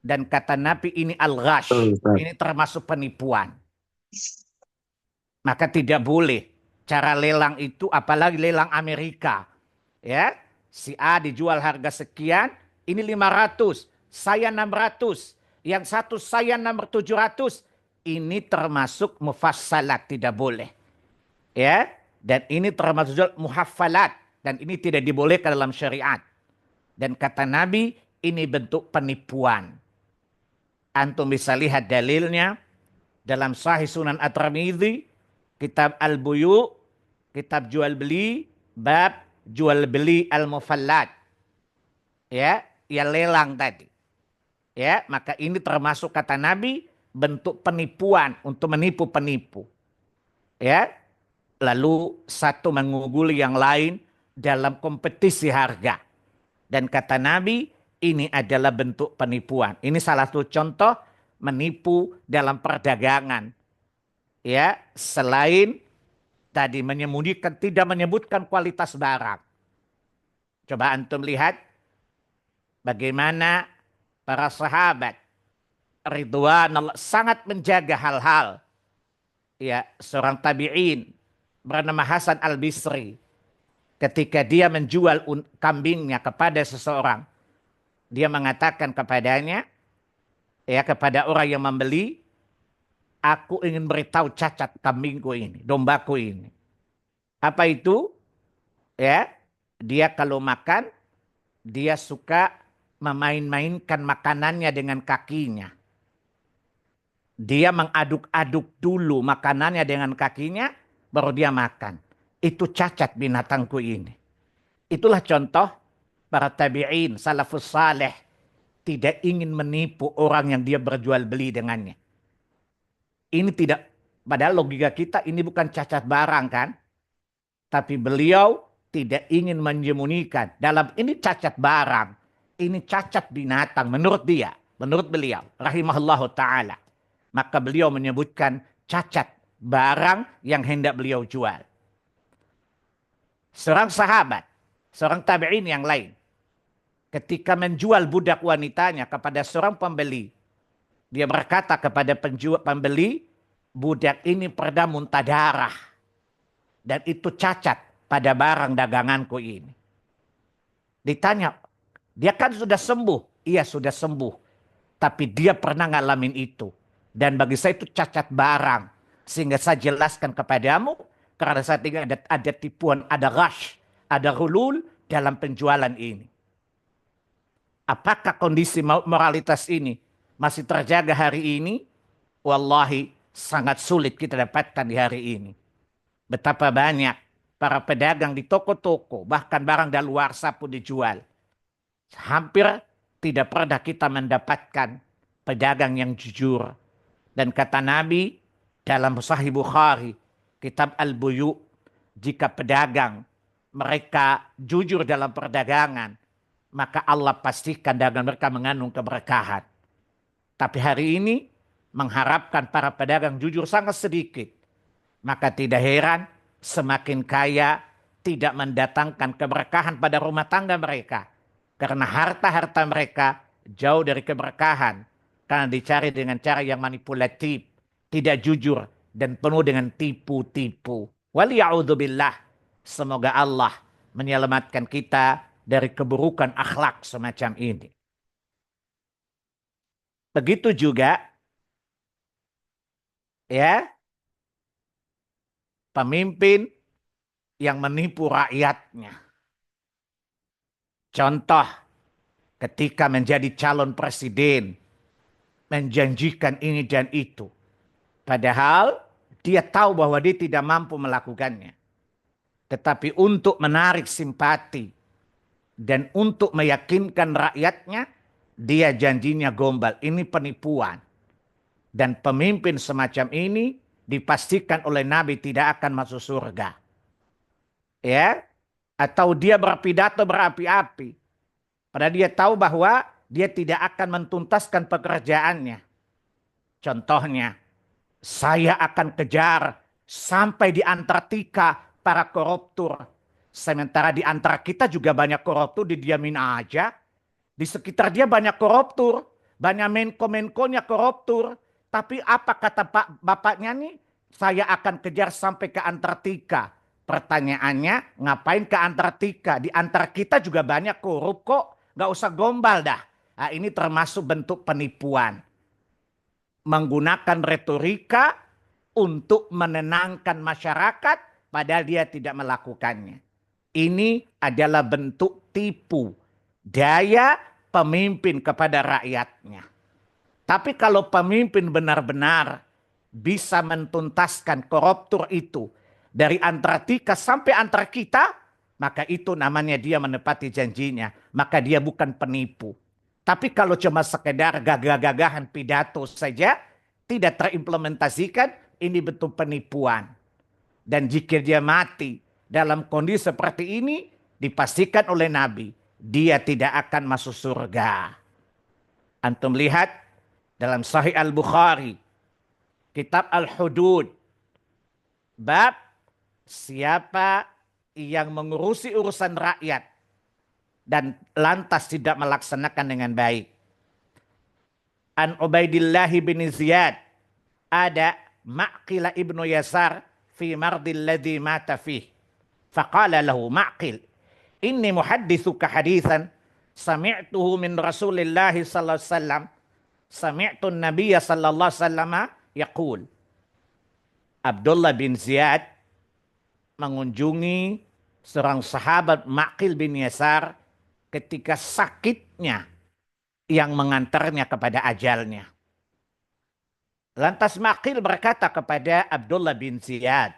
Dan kata Nabi ini Betul al-ghash, Ustaz. ini termasuk penipuan. Maka tidak boleh cara lelang itu, apalagi lelang Amerika. Ya, si A dijual harga sekian, ini 500, saya 600, yang satu saya 700. Ini termasuk mufassalat, tidak boleh. Ya, dan ini termasuk juga muhaffalat, dan ini tidak dibolehkan dalam syariat. Dan kata Nabi, ini bentuk penipuan. Antum bisa lihat dalilnya dalam Sahih Sunan At-Tirmidzi, kitab Al-Buyu, kitab jual beli, bab jual beli al-mufallat. Ya, ya lelang tadi. Ya, maka ini termasuk kata Nabi bentuk penipuan untuk menipu penipu. Ya, lalu satu mengungguli yang lain dalam kompetisi harga. Dan kata Nabi, ini adalah bentuk penipuan. Ini salah satu contoh menipu dalam perdagangan. Ya, selain tadi menyembunyikan, tidak menyebutkan kualitas barang. Coba antum lihat bagaimana para sahabat Ridwan sangat menjaga hal-hal. Ya, seorang tabi'in bernama Hasan Al-Bisri. Ketika dia menjual kambingnya kepada seseorang, dia mengatakan kepadanya, ya kepada orang yang membeli, aku ingin beritahu cacat kambingku ini, dombaku ini. Apa itu? Ya, dia kalau makan, dia suka memain-mainkan makanannya dengan kakinya. Dia mengaduk-aduk dulu makanannya dengan kakinya, baru dia makan. Itu cacat binatangku ini. Itulah contoh para tabi'in, salafus saleh. Tidak ingin menipu orang yang dia berjual beli dengannya. Ini tidak, padahal logika kita ini bukan cacat barang kan. Tapi beliau tidak ingin menyembunyikan. Dalam ini cacat barang. Ini cacat binatang menurut dia. Menurut beliau. Rahimahullah ta'ala. Maka beliau menyebutkan cacat barang yang hendak beliau jual. Seorang sahabat, seorang tabi'in yang lain, ketika menjual budak wanitanya kepada seorang pembeli, dia berkata kepada penjual pembeli, budak ini pernah muntah darah dan itu cacat pada barang daganganku ini. Ditanya, dia kan sudah sembuh. Iya sudah sembuh. Tapi dia pernah ngalamin itu. Dan bagi saya itu cacat barang. Sehingga saya jelaskan kepadamu. Karena saat ini ada tipuan, ada ghash, ada hulul dalam penjualan ini. Apakah kondisi moralitas ini masih terjaga hari ini? Wallahi sangat sulit kita dapatkan di hari ini. Betapa banyak para pedagang di toko-toko, bahkan barang daluarsa pun dijual. Hampir tidak pernah kita mendapatkan pedagang yang jujur. Dan kata Nabi dalam Sahih Bukhari, kitab Al-Buyu, jika pedagang mereka jujur dalam perdagangan, maka Allah pastikan dagangan mereka mengandung keberkahan. Tapi hari ini mengharapkan para pedagang jujur sangat sedikit. Maka tidak heran semakin kaya tidak mendatangkan keberkahan pada rumah tangga mereka. Karena harta-harta mereka jauh dari keberkahan. Karena dicari dengan cara yang manipulatif. Tidak jujur dan penuh dengan tipu-tipu. Waliya'udzubillah. Semoga Allah menyelamatkan kita dari keburukan akhlak semacam ini. Begitu juga ya pemimpin yang menipu rakyatnya. Contoh ketika menjadi calon presiden menjanjikan ini dan itu. Padahal dia tahu bahwa dia tidak mampu melakukannya. Tetapi untuk menarik simpati dan untuk meyakinkan rakyatnya, dia janjinya gombal. Ini penipuan. Dan pemimpin semacam ini dipastikan oleh Nabi tidak akan masuk surga. Ya, atau dia berpidato berapi-api. Padahal dia tahu bahwa dia tidak akan mentuntaskan pekerjaannya. Contohnya, saya akan kejar sampai di Antartika para koruptor. Sementara di antara kita juga banyak koruptor, didiamin aja. Di sekitar dia banyak koruptor, banyak menko-menkonya koruptor. Tapi apa kata bapaknya nih? Saya akan kejar sampai ke Antartika. Pertanyaannya, ngapain ke Antartika? Di antara kita juga banyak korup kok. Gak usah gombal dah. Nah, ini termasuk bentuk penipuan. Menggunakan retorika untuk menenangkan masyarakat, padahal dia tidak melakukannya. Ini adalah bentuk tipu daya pemimpin kepada rakyatnya. Tapi kalau pemimpin benar-benar bisa mentuntaskan koruptor itu dari Antartika sampai antara kita, maka itu namanya dia menepati janjinya. Maka dia bukan penipu. Tapi kalau cuma sekedar gagah-gagahan pidato saja, tidak terimplementasikan, ini bentuk penipuan. Dan jika dia mati dalam kondisi seperti ini, dipastikan oleh Nabi, dia tidak akan masuk surga. Antum lihat dalam Sahih Al-Bukhari, Kitab Al-Hudud, bab siapa yang mengurusi urusan rakyat dan lantas tidak melaksanakan dengan baik. An Ubaidillah bin Ziyad, ada Ma'qil ibnu Yasar fi mardil ladzi mata fih. Faqala lahu Ma'qil, inni muhaddithuka hadithan sami'tuhu min Rasulillah sallallahu alaihi wasallam. Sami'tu an-nabiy sallallahu alaihi wasallam yaqul. Abdullah bin Ziyad mengunjungi seorang sahabat Ma'qil bin Yasar ketika sakitnya yang mengantarnya kepada ajalnya. Lantas Ma'qil berkata kepada Abdullah bin Ziyad,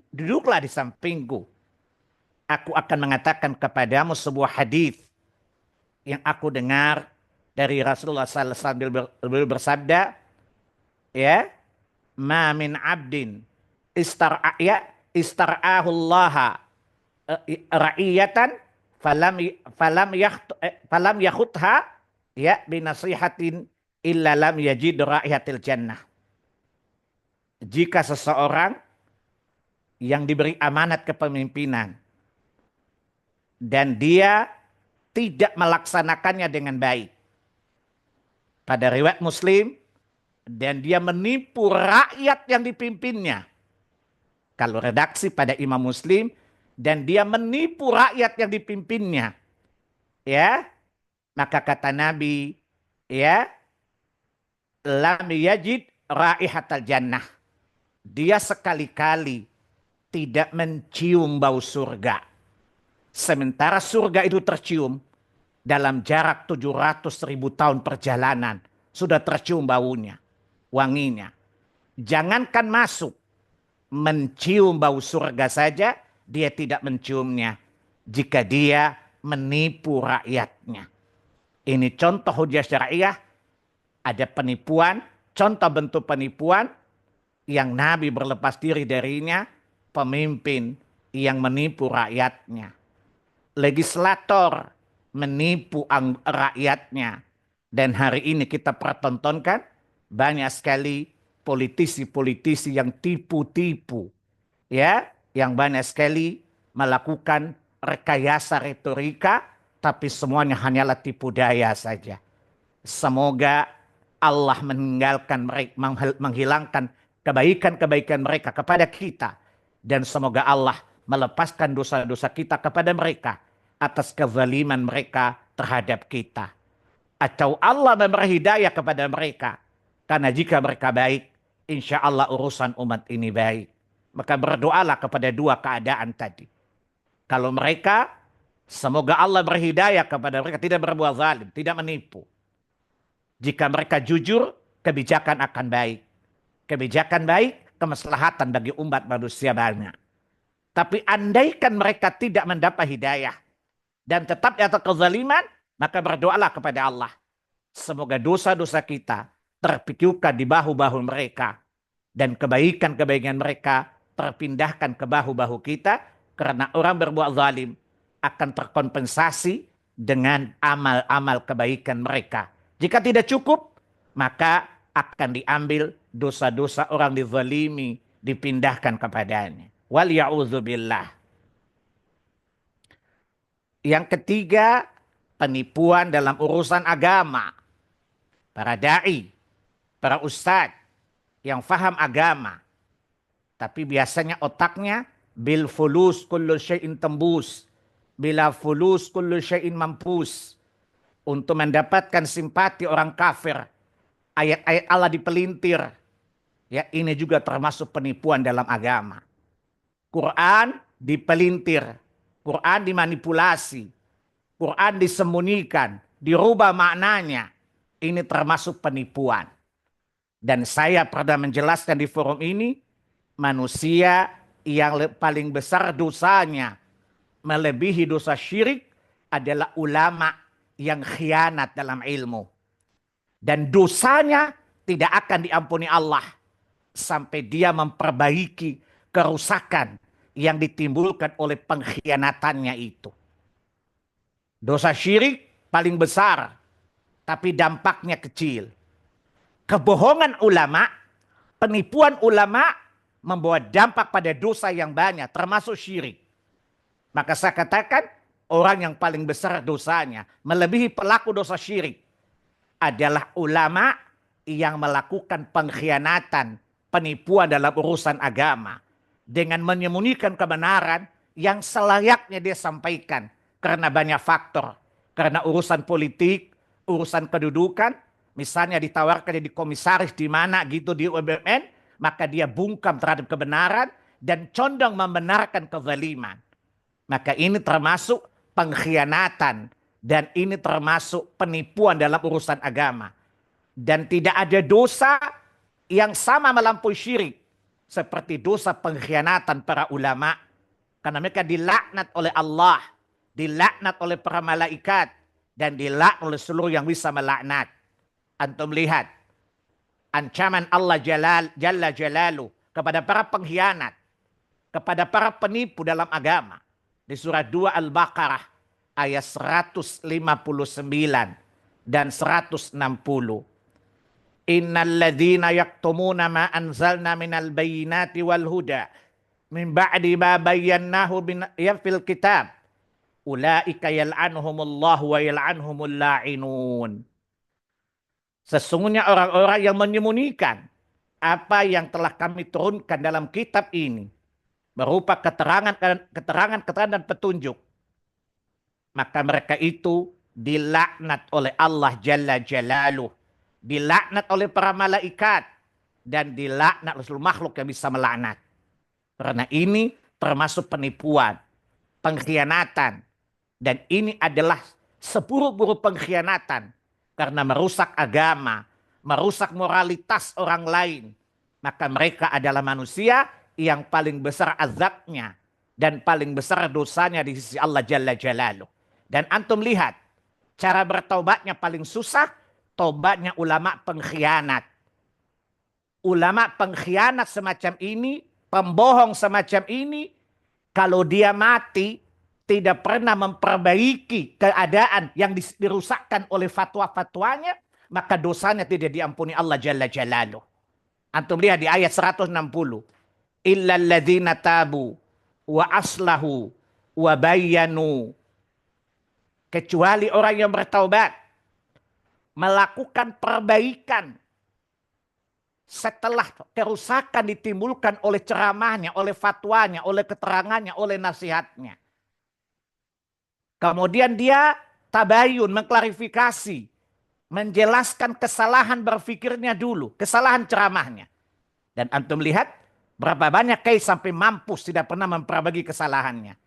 duduklah di sampingku. Aku akan mengatakan kepadamu sebuah hadis yang aku dengar dari Rasulullah sallallahu alaihi wasallam bersabda, ya, ma min abdin istar'ahu Allah ra'iyatan falam yakhutha ya binasihatin illa lam yajid ra'iyatil jannah. Jika seseorang yang diberi amanat kepemimpinan dan dia tidak melaksanakannya dengan baik, pada riwayat Muslim, dan dia menipu rakyat yang dipimpinnya. Kalau redaksi pada Imam Muslim, dan dia menipu rakyat yang dipimpinnya, ya, maka kata Nabi, ya, lam yajid raihatal jannah. Dia sekali-kali tidak mencium bau surga. Sementara surga itu tercium dalam jarak 700.000 tahun perjalanan. Sudah tercium baunya, wanginya. Jangankan masuk, mencium bau surga saja, dia tidak menciumnya. Jika dia menipu rakyatnya. Ini contoh hujjah syariah. Ada penipuan, contoh bentuk penipuan yang Nabi berlepas diri darinya, pemimpin yang menipu rakyatnya. Legislator menipu rakyatnya. Dan hari ini kita pertontonkan banyak sekali politisi-politisi yang tipu-tipu. Ya, yang banyak sekali melakukan rekayasa retorika, tapi semuanya hanyalah tipu daya saja. Semoga Allah menghilangkan kebaikan-kebaikan mereka kepada kita. Dan semoga Allah melepaskan dosa-dosa kita kepada mereka atas kezaliman mereka terhadap kita. Atau Allah memberi hidayah kepada mereka. Karena jika mereka baik, insya Allah urusan umat ini baik. Maka berdoalah kepada dua keadaan tadi. Kalau mereka, semoga Allah berhidayah kepada mereka, tidak berbuat zalim, tidak menipu. Jika mereka jujur, kebijakan akan baik. Kebijakan baik, kemaslahatan bagi umat manusia banyak. Tapi andaikan mereka tidak mendapat hidayah dan tetap di atas kezaliman, maka berdoalah kepada Allah. Semoga dosa-dosa kita terpikirkan di bahu-bahu mereka. Dan kebaikan-kebaikan mereka terpindahkan ke bahu-bahu kita. Karena orang berbuat zalim akan terkompensasi dengan amal-amal kebaikan mereka. Jika tidak cukup, maka akan diambil dosa-dosa orang dizalimi, dipindahkan kepadanya. Wal ya'udzubillah. Yang ketiga, penipuan dalam urusan agama. Para da'i, para ustadz yang faham agama, tapi biasanya otaknya bil fulus kullu syai'in tembus, bila fulus kullu syai'in mampus. Untuk mendapatkan simpati orang kafir, ayat-ayat Allah dipelintir. Ya, ini juga termasuk penipuan dalam agama. Quran dipelintir, Quran dimanipulasi, Quran disembunyikan, dirubah maknanya. Ini termasuk penipuan. Dan saya pernah menjelaskan di forum ini, manusia yang paling besar dosanya melebihi dosa syirik adalah ulama yang khianat dalam ilmu. Dan dosanya tidak akan diampuni Allah sampai dia memperbaiki kerusakan yang ditimbulkan oleh pengkhianatannya itu. Dosa syirik paling besar, tapi dampaknya kecil. Kebohongan ulama, penipuan ulama membawa dampak pada dosa yang banyak, termasuk syirik. Maka saya katakan, orang yang paling besar dosanya, melebihi pelaku dosa syirik, adalah ulama yang melakukan pengkhianatan, penipuan dalam urusan agama, dengan menyembunyikan kebenaran yang selayaknya dia sampaikan. Karena banyak faktor. Karena urusan politik, urusan kedudukan, misalnya ditawarkan jadi komisaris di mana gitu di UMN, maka dia bungkam terhadap kebenaran dan condong membenarkan kezaliman. Maka ini termasuk pengkhianatan dan ini termasuk penipuan dalam urusan agama. Dan tidak ada dosa yang sama melampaui syirik seperti dosa pengkhianatan para ulama, karena mereka dilaknat oleh Allah, dilaknat oleh para malaikat, dan dilaknat oleh seluruh yang bisa melaknat. Antum lihat ancaman Allah Jalla Jalalu kepada para pengkhianat, kepada para penipu dalam agama di surah 2 Al-Baqarah ayat 159 dan 160. Innal ladzina yaktumuna ma anzalna minal bayyinati wal huda min ba'di ma bayyanahu fil kitab ulaika yal'anuhumullahu wa yal'anuhumul la'inun. Sesungguhnya orang-orang yang menyembunyikan apa yang telah kami turunkan dalam kitab ini berupa keterangan dan petunjuk, maka mereka itu dilaknat oleh Allah Jalla Jalaluh, dilaknat oleh para malaikat, dan dilaknat oleh seluruh makhluk yang bisa melaknat. Karena ini termasuk penipuan, pengkhianatan, dan ini adalah seburuk-buruk pengkhianatan karena merusak agama, merusak moralitas orang lain. Maka mereka adalah manusia yang paling besar azabnya dan paling besar dosanya di sisi Allah Jalla Jalaluh. Dan antum lihat, cara bertaubatnya paling susah, taubatnya ulama pengkhianat. Ulama pengkhianat semacam ini, pembohong semacam ini, kalau dia mati, tidak pernah memperbaiki keadaan yang dirusakkan oleh fatwa-fatwanya, maka dosanya tidak diampuni Allah Jalla Jalaluh. Antum lihat di ayat 160. Illal ladzina tabu wa aslahu wa bayyanu. Kecuali orang yang bertaubat, melakukan perbaikan setelah kerusakan ditimbulkan oleh ceramahnya, oleh fatwanya, oleh keterangannya, oleh nasihatnya. Kemudian dia tabayun, mengklarifikasi, menjelaskan kesalahan berfikirnya dulu, kesalahan ceramahnya. Dan antum lihat berapa banyak kiai sampai mampus tidak pernah memperbaiki kesalahannya.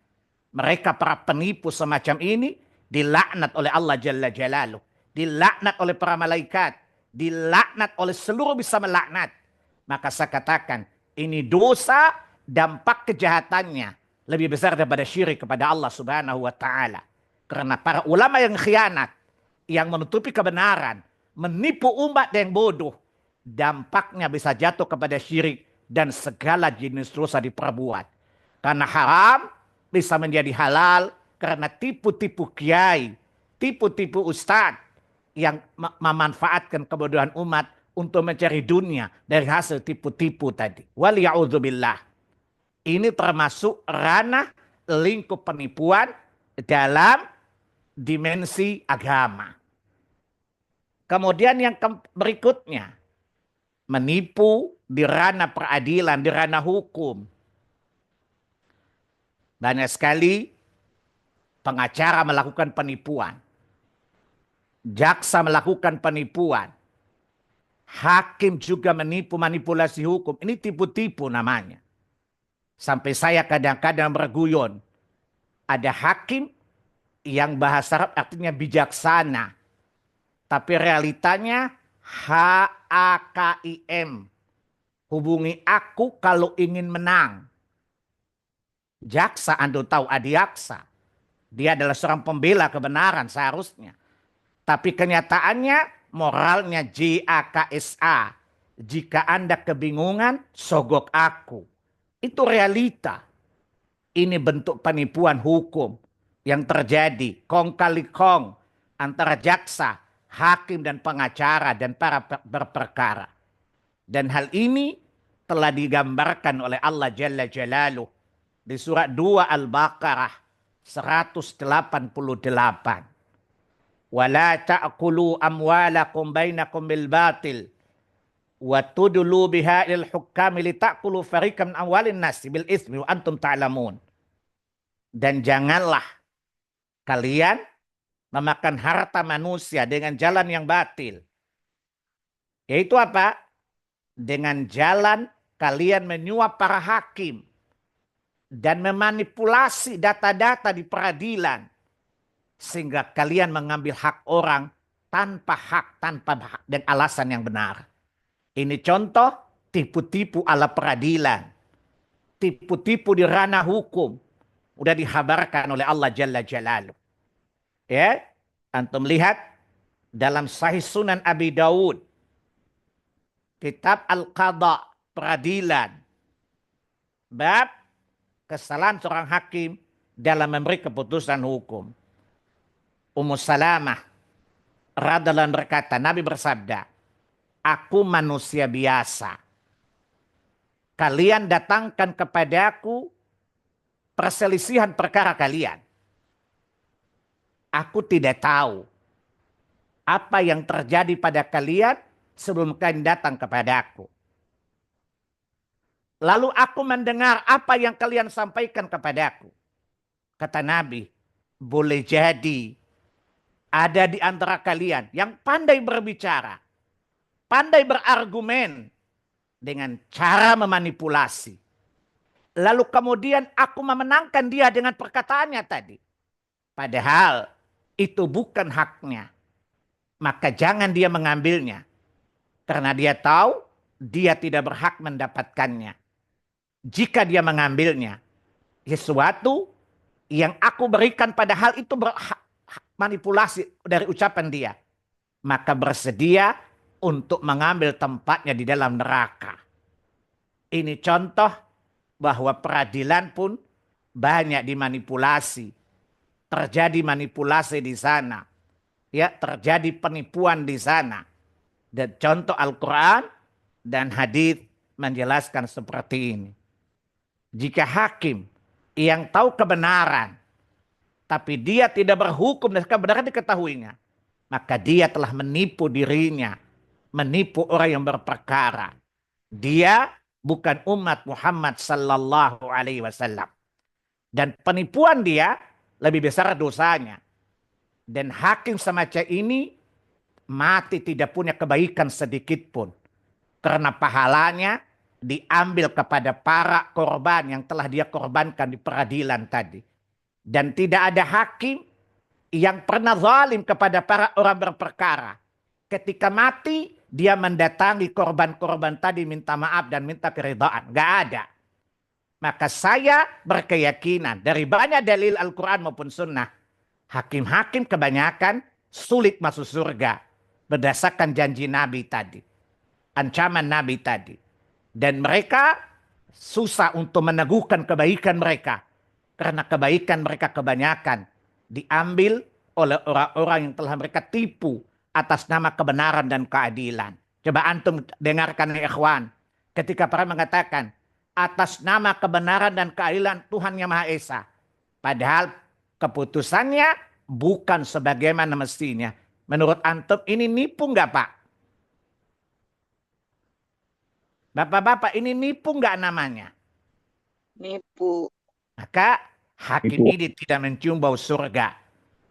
Mereka para penipu semacam ini dilaknat oleh Allah Jalla Jalaluh, dilaknat oleh para malaikat, dilaknat oleh seluruh bisa melaknat. Maka saya katakan ini dosa, dampak kejahatannya lebih besar daripada syirik kepada Allah Subhanahu wa taala. Karena para ulama yang khianat, yang menutupi kebenaran, menipu umat yang bodoh, dampaknya bisa jatuh kepada syirik dan segala jenis dosa diperbuat. Karena haram bisa menjadi halal karena tipu-tipu kiai, tipu-tipu ustadz yang memanfaatkan kebodohan umat untuk mencari dunia dari hasil tipu-tipu tadi. Waliya'udzubillah. Ini termasuk ranah lingkup penipuan dalam dimensi agama. Kemudian yang berikutnya, menipu di ranah peradilan, di ranah hukum. Banyak sekali pengacara melakukan penipuan. Jaksa melakukan penipuan. Hakim juga menipu, manipulasi hukum. Ini tipu-tipu namanya. Sampai saya kadang-kadang berguyon. Ada hakim yang bahasa Arab artinya bijaksana. Tapi realitanya HAKIM. Hubungi aku kalau ingin menang. Jaksa, Anda tahu adiaksa. Dia adalah seorang pembela kebenaran seharusnya. Tapi kenyataannya moralnya JAKSA. Jika Anda kebingungan, sogok aku. Itu realita. Ini bentuk penipuan hukum yang terjadi kong kali kong antara jaksa, hakim dan pengacara dan para berperkara. Dan hal ini telah digambarkan oleh Allah Jalla Jalaluh di surat 2 Al-Baqarah 188. Wala ta'kulu amwalakum bainakum bil batil wa tudlu biha lil hukami li ta'kulu fariqan min amwalin nasi bil ismi wa antum ta'lamun. Dan janganlah kalian memakan harta manusia dengan jalan yang batil. Yaitu apa? Dengan jalan kalian menyuap para hakim dan memanipulasi data-data di peradilan sehingga kalian mengambil hak orang tanpa hak, dan alasan yang benar. Ini contoh tipu-tipu ala peradilan. Tipu-tipu di ranah hukum. Udah dihabarkan oleh Allah Jalla Jalaluh. Ya, antum lihat dalam Sahih Sunan Abi Dawud, Kitab Al-Qadha, peradilan. Bab kesalahan seorang hakim dalam memberi keputusan hukum. Ummu Salamah radhiyallahu berkata, Nabi bersabda, aku manusia biasa. Kalian datangkan kepadaku perselisihan perkara kalian. Aku tidak tahu apa yang terjadi pada kalian sebelum kalian datang kepadaku. Lalu aku mendengar apa yang kalian sampaikan kepadaku. Kata Nabi, boleh jadi ada di antara kalian yang pandai berbicara, pandai berargumen dengan cara memanipulasi. Lalu kemudian aku memenangkan dia dengan perkataannya tadi. Padahal itu bukan haknya. Maka jangan dia mengambilnya. Karena dia tahu dia tidak berhak mendapatkannya. Jika dia mengambilnya, sesuatu yang aku berikan padahal itu manipulasi dari ucapan dia. Maka bersedia untuk mengambil tempatnya di dalam neraka. Ini contoh bahwa peradilan pun banyak dimanipulasi. Terjadi manipulasi di sana. Ya, terjadi penipuan di sana. Dan contoh Al-Quran dan hadis menjelaskan seperti ini. Jika hakim yang tahu kebenaran, tapi dia tidak berhukum dan kebenaran diketahuinya, maka dia telah menipu dirinya, menipu orang yang berperkara. Dia bukan umat Muhammad sallallahu alaihi wasallam. Dan penipuan dia lebih besar dosanya. Dan hakim semacam ini mati tidak punya kebaikan sedikit pun. Karena pahalanya diambil kepada para korban yang telah dia korbankan di peradilan tadi. Dan tidak ada hakim yang pernah zalim kepada para orang berperkara. Ketika mati, dia mendatangi korban-korban tadi minta maaf dan minta keridhaan. Gak ada. Maka saya berkeyakinan dari banyak dalil Al-Quran maupun Sunnah, hakim-hakim kebanyakan sulit masuk surga berdasarkan janji Nabi tadi, ancaman Nabi tadi. Dan mereka susah untuk meneguhkan kebaikan mereka. Karena kebaikan mereka kebanyakan diambil oleh orang-orang yang telah mereka tipu atas nama kebenaran dan keadilan. Coba antum dengarkan ya ikhwan. Ketika para mengatakan atas nama kebenaran dan keadilan Tuhan Yang Maha Esa. Padahal keputusannya bukan sebagaimana mestinya. Menurut antum ini nipu nggak Pak? Bapak-bapak ini nipu nggak namanya? Nipu. Maka hakim Itu ini tidak mencium bau surga.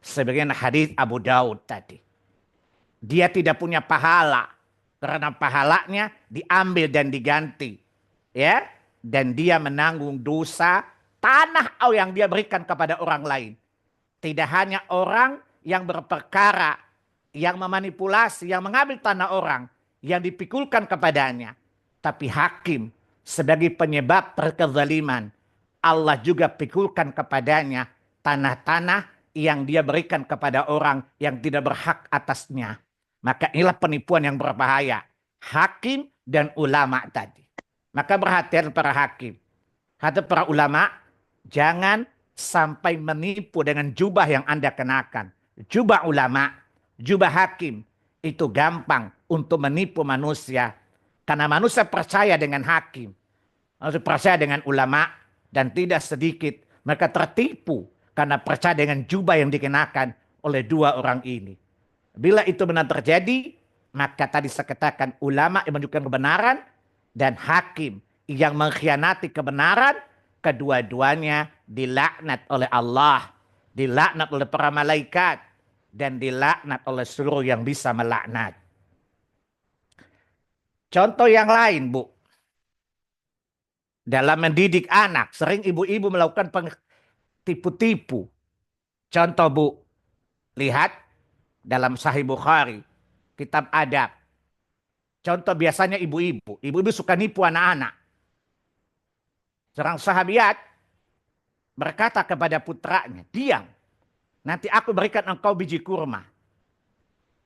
Sebagaimana hadis Abu Daud tadi. Dia tidak punya pahala. Karena pahalanya diambil dan diganti. Ya, dan dia menanggung dosa tanah yang dia berikan kepada orang lain. Tidak hanya orang yang berperkara, yang memanipulasi, yang mengambil tanah orang, yang dipikulkan kepadanya. Tapi hakim sebagai penyebab perkezaliman, Allah juga pikulkan kepadanya tanah-tanah yang dia berikan kepada orang yang tidak berhak atasnya. Maka inilah penipuan yang berbahaya. Hakim dan ulama tadi. Maka perhatian para hakim. Kata para ulama, jangan sampai menipu dengan jubah yang Anda kenakan. Jubah ulama, jubah hakim, itu gampang untuk menipu manusia. Karena manusia percaya dengan hakim. Manusia percaya dengan ulama. Dan tidak sedikit mereka tertipu karena percaya dengan jubah yang dikenakan oleh dua orang ini. Bila itu benar terjadi, maka tadi saya katakan ulama yang menunjukkan kebenaran dan hakim yang mengkhianati kebenaran, kedua-duanya dilaknat oleh Allah, dilaknat oleh para malaikat, dan dilaknat oleh seluruh yang bisa melaknat. Contoh yang lain, Bu. Dalam mendidik anak, sering ibu-ibu melakukan tipu-tipu. Contoh, Bu. Lihat dalam Sahih Bukhari, kitab adab. Contoh biasanya ibu-ibu. Ibu-ibu suka nipu anak-anak. Seorang sahabiat berkata kepada putranya, diam. Nanti aku berikan engkau biji kurma.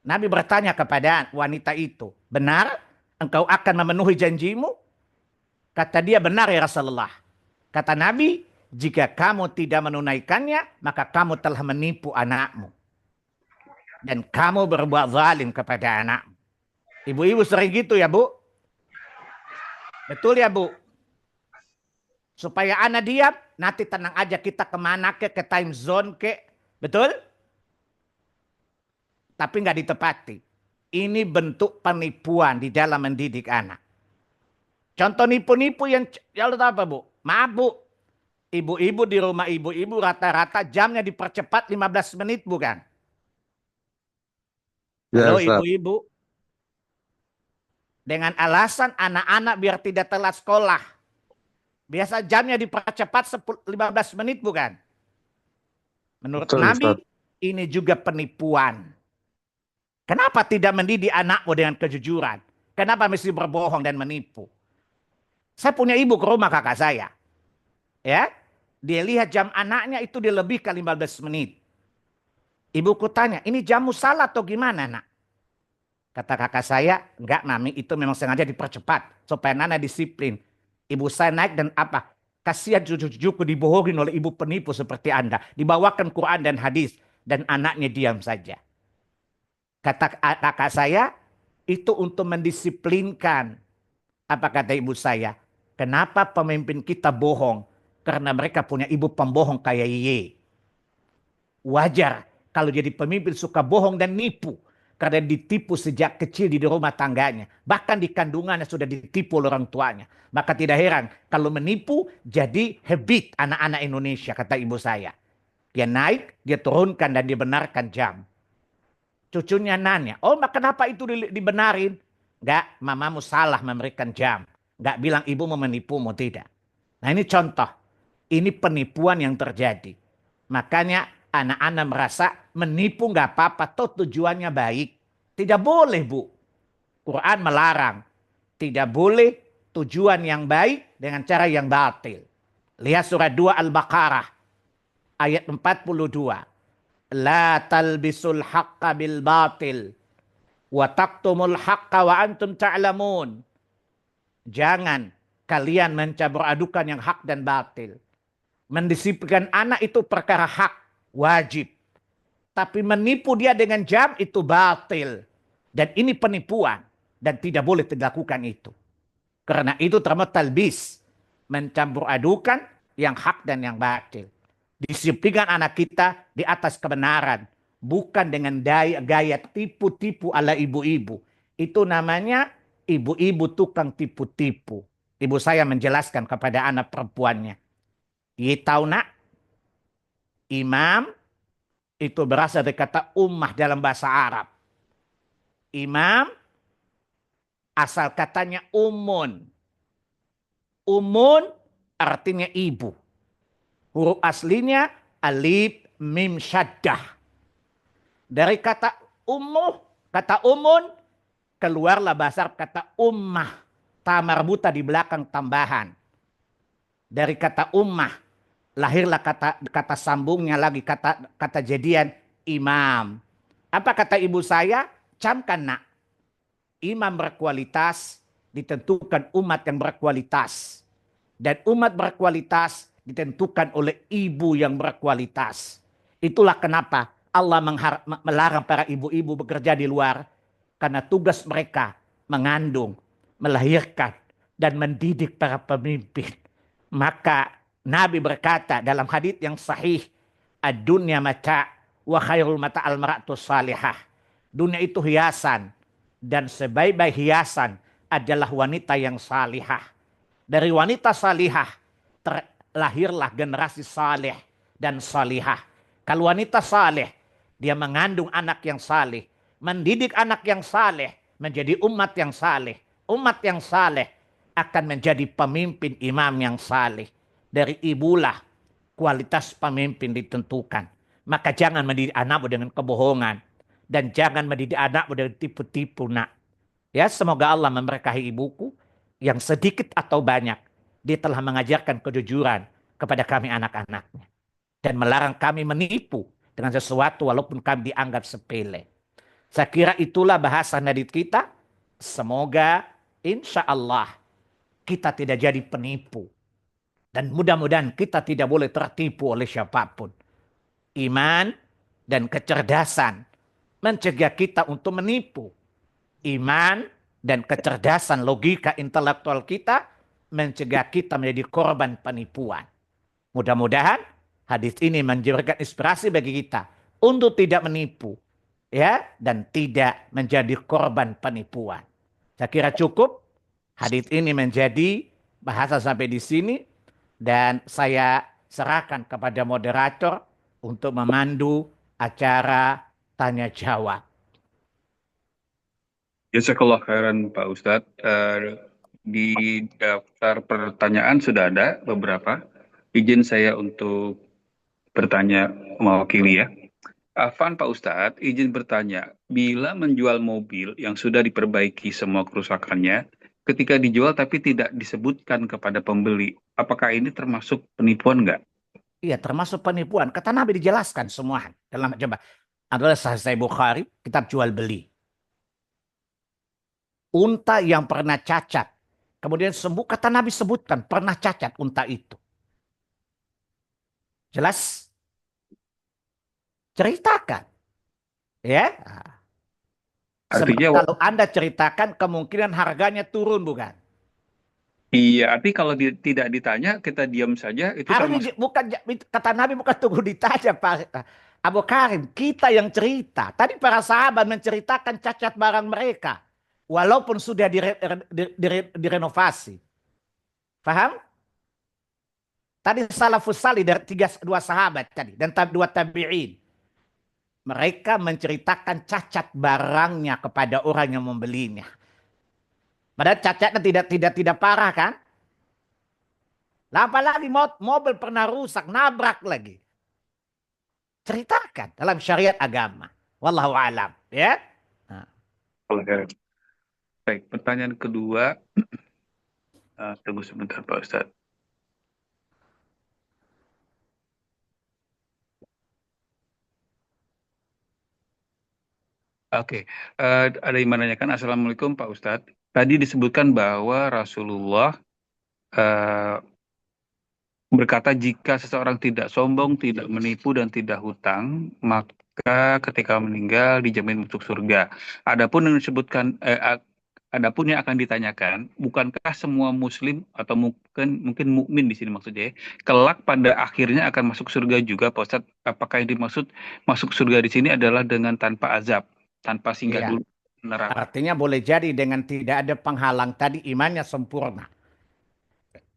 Nabi bertanya kepada wanita itu, benar engkau akan memenuhi janjimu? Kata dia, benar ya Rasulullah. Kata Nabi, jika kamu tidak menunaikannya, maka kamu telah menipu anakmu. Dan kamu berbuat zalim kepada anakmu. Ibu-ibu sering gitu ya, Bu? Betul ya, Bu? Supaya anak diam, nanti tenang aja kita kemana ke time zone ke. Betul? Tapi nggak ditepati. Ini bentuk penipuan di dalam mendidik anak. Contoh nipu-nipu yang tahu apa, Bu? Mabuk. Ibu-ibu di rumah ibu-ibu rata-rata jamnya dipercepat 15 menit, bukan? Halo ibu-ibu. Dengan alasan anak-anak biar tidak telat sekolah. Biasa jamnya dipercepat 15 menit, bukan? Menurut betul, Nabi, Ustaz. ini juga penipuan. Kenapa tidak mendidik anakmu dengan kejujuran? Kenapa mesti berbohong dan menipu? Saya punya ibu ke rumah kakak saya. Ya, dia lihat jam anaknya itu dilebihkan 15 menit. Ibuku tanya, ini jammu salah atau gimana, Nak? Kata kakak saya, enggak Mami, itu memang sengaja dipercepat supaya Nana disiplin. Ibu saya naik dan apa? Kasihan cucu-cucuku dibohongin oleh ibu penipu seperti Anda. Dibawakan Quran dan hadis dan anaknya diam saja. Kata kakak saya, itu untuk mendisiplinkan. Apa kata ibu saya? Kenapa pemimpin kita bohong? Karena mereka punya ibu pembohong kayak Ye. Wajar kalau jadi pemimpin suka bohong dan nipu. Karena ditipu sejak kecil di rumah tangganya. Bahkan di kandungannya sudah ditipu oleh orang tuanya. Maka tidak heran kalau menipu jadi habit anak-anak Indonesia, kata ibu saya. Dia naik, dia turunkan dan dibenarkan jam. Cucunya nanya, oh kenapa itu dibenarin? Enggak, mamamu salah memberikan jam. Enggak bilang ibumu menipumu, tidak. Nah ini contoh. Ini penipuan yang terjadi. Makanya anak-anak merasa menipu enggak apa-apa. Toh tujuannya baik. Tidak boleh, Bu. Quran melarang. Tidak boleh tujuan yang baik dengan cara yang batil. Lihat surat 2 Al-Baqarah. Ayat 42. La talbisul haqqa bil batil. Wa taktumul haqqa wa antum ta'lamun. Jangan kalian mencampur adukan yang hak dan batil. Mendisiplinkan anak itu perkara hak, wajib. Tapi menipu dia dengan jam itu batil. Dan ini penipuan. dan tidak boleh dilakukan itu. Karena itu termasuk talbis, mencampur adukan yang hak dan yang batil. Disiplkan anak kita di atas kebenaran, bukan dengan gaya tipu-tipu ala ibu-ibu. Itu namanya ibu-ibu tukang tipu-tipu. Ibu saya menjelaskan kepada anak perempuannya, "Ye tahu nak, imam itu berasal dari kata ummah dalam bahasa Arab. Imam asal katanya umun. Umun artinya ibu. Huruf aslinya alif mim syaddah. Dari kata ummuh, kata umun, keluarlah bahasa Arab kata ummah. Ta marbuta di belakang tambahan. Dari kata ummah, lahirlah kata sambungnya lagi, kata jadian imam. Apa kata ibu saya? Camkan nak. Imam berkualitas ditentukan umat yang berkualitas. Dan umat berkualitas ditentukan oleh ibu yang berkualitas. Itulah kenapa Allah melarang para ibu-ibu bekerja di luar. Karena tugas mereka mengandung, melahirkan, dan mendidik para pemimpin. Maka Nabi berkata dalam hadits yang sahih, ad-dunya mata' wa khairul mata' al-mar'atu salihah. Dunia itu hiasan, dan sebaik-baik hiasan adalah wanita yang salihah. Dari wanita salihah terlahirlah generasi saleh dan salihah. Kalau wanita saleh, dia mengandung anak yang saleh, mendidik anak yang saleh, menjadi umat yang saleh. Umat yang saleh akan menjadi pemimpin imam yang saleh. Dari ibulah kualitas pemimpin ditentukan. Maka jangan mendidik anakmu dengan kebohongan. Dan jangan mendidik anakmu dengan tipu-tipu nak. Ya, semoga Allah memberkahi ibuku yang sedikit atau banyak. Dia telah mengajarkan kejujuran kepada kami anak-anaknya. Dan melarang kami menipu dengan sesuatu walaupun kami dianggap sepele. Saya kira itulah bahasa nadit kita. Semoga insya Allah kita tidak jadi penipu. Dan mudah-mudahan kita tidak boleh tertipu oleh siapapun. Iman dan kecerdasan mencegah kita untuk menipu. Iman dan kecerdasan logika intelektual kita mencegah kita menjadi korban penipuan. Mudah-mudahan hadis ini memberikan inspirasi bagi kita untuk tidak menipu, ya, dan tidak menjadi korban penipuan. Saya kira cukup. Hadis ini menjadi bahasa sampai di sini dan saya serahkan kepada moderator untuk memandu acara tanya jawab. Jazakallah khairan Pak Ustadz. Di daftar pertanyaan sudah ada beberapa. Izin saya untuk bertanya mewakili ya. Afan Pak Ustadz, izin bertanya, bila menjual mobil yang sudah diperbaiki semua kerusakannya, ketika dijual tapi tidak disebutkan kepada pembeli, apakah ini termasuk penipuan nggak? Iya, termasuk penipuan. Kata Nabi dijelaskan semua dalam coba adalah Sahih Bukhari, kitab jual beli. Unta yang pernah cacat, kemudian sembuh, kata Nabi sebutkan pernah cacat unta itu. Jelas? Ceritakan. Ya. Sebab Artinya, kalau Anda ceritakan kemungkinan harganya turun, bukan? iya, arti kalau tidak ditanya, kita diam saja, itu termasuk. Bukan, kata Nabi bukan tunggu ditanya Pak Abu Karim. Kita yang cerita. Tadi para sahabat menceritakan cacat barang mereka. Walaupun sudah direnovasi. Paham? Tadi salafus salih dari dua sahabat tadi. Dan dua tabi'in. Mereka menceritakan cacat barangnya kepada orang yang membelinya. Padahal cacatnya tidak parah kan? Lah apalagi mobil pernah rusak, nabrak lagi. Ceritakan dalam syariat agama. Wallahu alam. Ya. Nah. Baik, pertanyaan kedua. Tunggu sebentar Pak Ustadz. Oke, ada yang menanyakan, Assalamualaikum Pak Ustadz. Tadi disebutkan bahwa Rasulullah berkata jika seseorang tidak sombong, tidak menipu, dan tidak hutang, maka ketika meninggal dijamin masuk surga. Adapun yang disebutkan Adapun yang akan ditanyakan, bukankah semua muslim atau mungkin mukmin di sini maksudnya, ya, kelak pada akhirnya akan masuk surga juga, Pak Ustadz? Apakah yang dimaksud masuk surga di sini adalah dengan tanpa azab, tanpa singgah Iya, dulu ke neraka? artinya boleh jadi dengan tidak ada penghalang tadi imannya sempurna.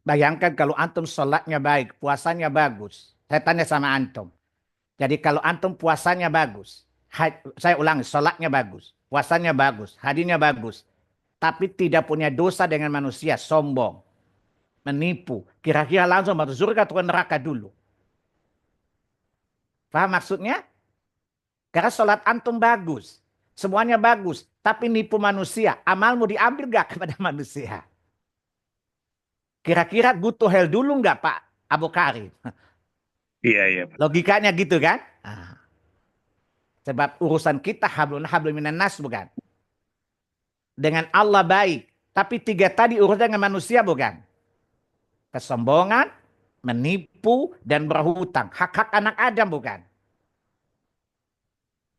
Bayangkan kalau antum sholatnya baik, puasanya bagus. Saya tanya sama antum. Jadi kalau antum puasanya bagus, saya ulangi, sholatnya bagus, puasanya bagus, hadirnya bagus, tapi tidak punya dosa dengan manusia, sombong, menipu, kira-kira langsung masuk surga atau neraka dulu. Paham maksudnya? Karena sholat antum bagus, semuanya bagus, tapi nipu manusia, amalmu diambil gak kepada manusia? Kira-kira go to hell dulu nggak Pak Abu Karim? Iya, iya, Pak. Logikanya gitu kan? Sebab urusan kita hablum minan nas bukan? Dengan Allah baik. Tapi tiga tadi urusan dengan manusia bukan? Kesombongan, menipu, dan berhutang. Hak-hak anak Adam bukan?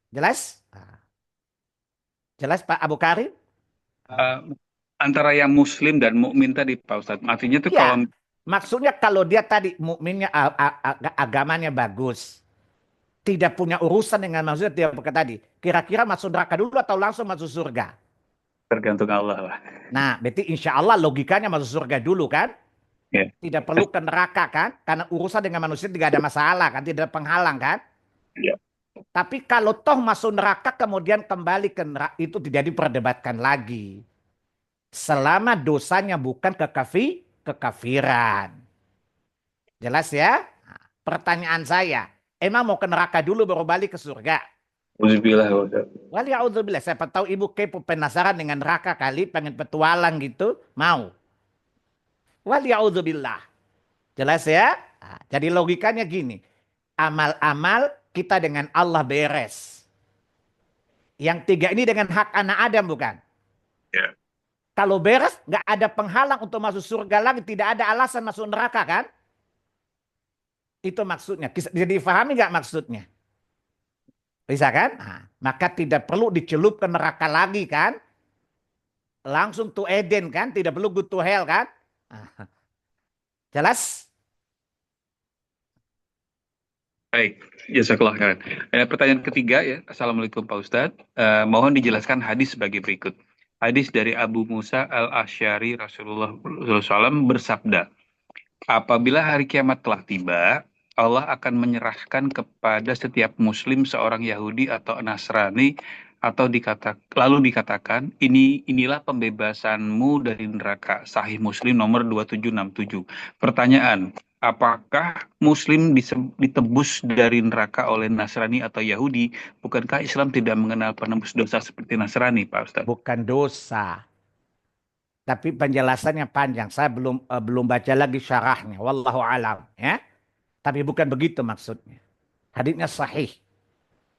Jelas? Jelas Pak Abu Karim? Eh, Antara yang muslim dan mukmin tadi, Pak Ustadz. Artinya tuh kalau Ya, maksudnya kalau dia tadi mukminnya agamanya bagus, tidak punya urusan dengan manusia, dia berkata tadi, kira-kira masuk neraka dulu atau langsung masuk surga? tergantung Allah lah. Nah, berarti insya Allah logikanya masuk surga dulu kan? Ya, Tidak perlu ke neraka kan? Karena urusan dengan manusia tidak ada masalah kan? Tidak ada penghalang kan? ya. Tapi kalau toh masuk neraka kemudian kembali ke neraka itu tidak diperdebatkan lagi. Selama dosanya bukan kekafiran. Jelas ya? Nah, pertanyaan saya, emang mau ke neraka dulu baru balik ke surga? Uzubillah, Pak Ustadz. Waliyaudzubillah, siapa tahu ibu kepo penasaran dengan neraka kali, pengen petualang gitu, mau. Waliyaudzubillah. Jelas ya? Nah, jadi logikanya gini, amal-amal kita dengan Allah beres. Yang tiga ini dengan hak anak Adam bukan? Ya. Kalau beres, nggak ada penghalang untuk masuk surga lagi, tidak ada alasan masuk neraka kan? Itu maksudnya. Jadi difahami nggak maksudnya? Bisa kan? Nah, maka tidak perlu dicelup ke neraka lagi kan? Langsung to Eden kan? Tidak perlu go to hell kan? Nah, jelas? Baik, jazakallah khairan. Pertanyaan ketiga ya, Assalamualaikum Pak Ustadz. Mohon dijelaskan hadis sebagai berikut. Hadis dari Abu Musa al-Asy'ari Rasulullah SAW bersabda, apabila hari kiamat telah tiba, Allah akan menyerahkan kepada setiap muslim seorang Yahudi atau Nasrani lalu dikatakan inilah pembebasanmu dari neraka. Sahih Muslim nomor 2767. Pertanyaan, apakah muslim ditebus dari neraka oleh Nasrani atau Yahudi? Bukankah Islam tidak mengenal penebus dosa seperti Nasrani, Pak Ustadz? Bukan dosa. Tapi penjelasannya panjang. Saya belum baca lagi syarahnya. Wallahu alam. Ya. Tapi bukan begitu maksudnya. Haditsnya sahih.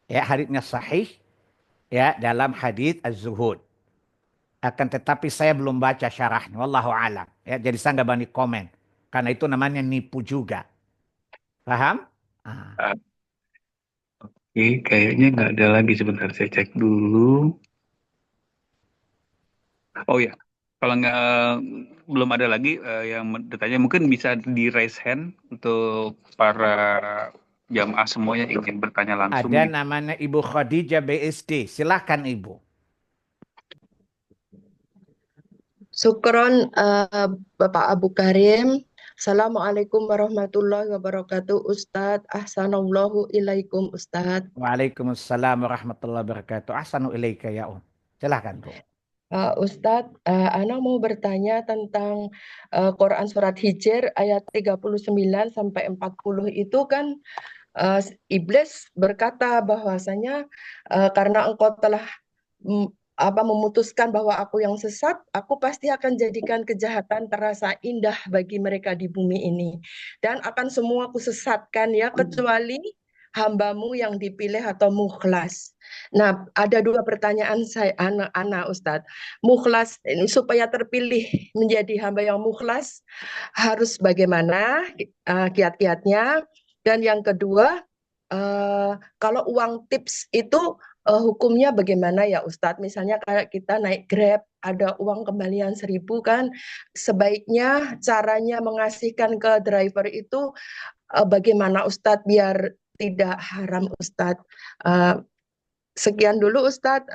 Ya, haditsnya sahih. Ya, dalam hadits az-zuhud. Akan tetapi saya belum baca syarahnya. Wallahu alam. Ya, jadi saya nggak berani komen. Karena itu namanya nipu juga. Paham? Ah. Oke, kayaknya nggak ada lagi, sebentar saya cek dulu. Oh ya, kalau nggak belum ada lagi yang bertanya, mungkin bisa di raise hand untuk para jamaah semua yang ingin bertanya langsung. Ada namanya Ibu Khadijah BSD. Silahkan Ibu. Syukron Bapak Abu Karim. Assalamualaikum warahmatullahi wabarakatuh. Ustadz, ahsanallahu ilaikum Ustadz. Waalaikumsalam warahmatullahi wabarakatuh. Ahsanu ilaika ya Um. Silahkan Bu. Ustadz, Ana mau bertanya tentang Quran Surat Hijr ayat 39 sampai 40 itu kan Iblis berkata bahwasanya karena engkau telah memutuskan bahwa aku yang sesat, aku pasti akan jadikan kejahatan terasa indah bagi mereka di bumi ini. Dan akan semua aku sesatkan ya, kecuali hambamu yang dipilih atau mukhlas. Nah, ada dua pertanyaan saya, anak-anak Ustadz. Mukhlas ini supaya terpilih menjadi hamba yang mukhlas, harus bagaimana kiat-kiatnya? Dan yang kedua, kalau uang tips itu hukumnya bagaimana ya Ustadz? Misalnya kayak kita naik Grab, ada uang kembalian 1.000 kan, sebaiknya caranya mengasihkan ke driver itu bagaimana Ustadz biar tidak haram Ustadz? Eh, Sekian dulu Ustadz.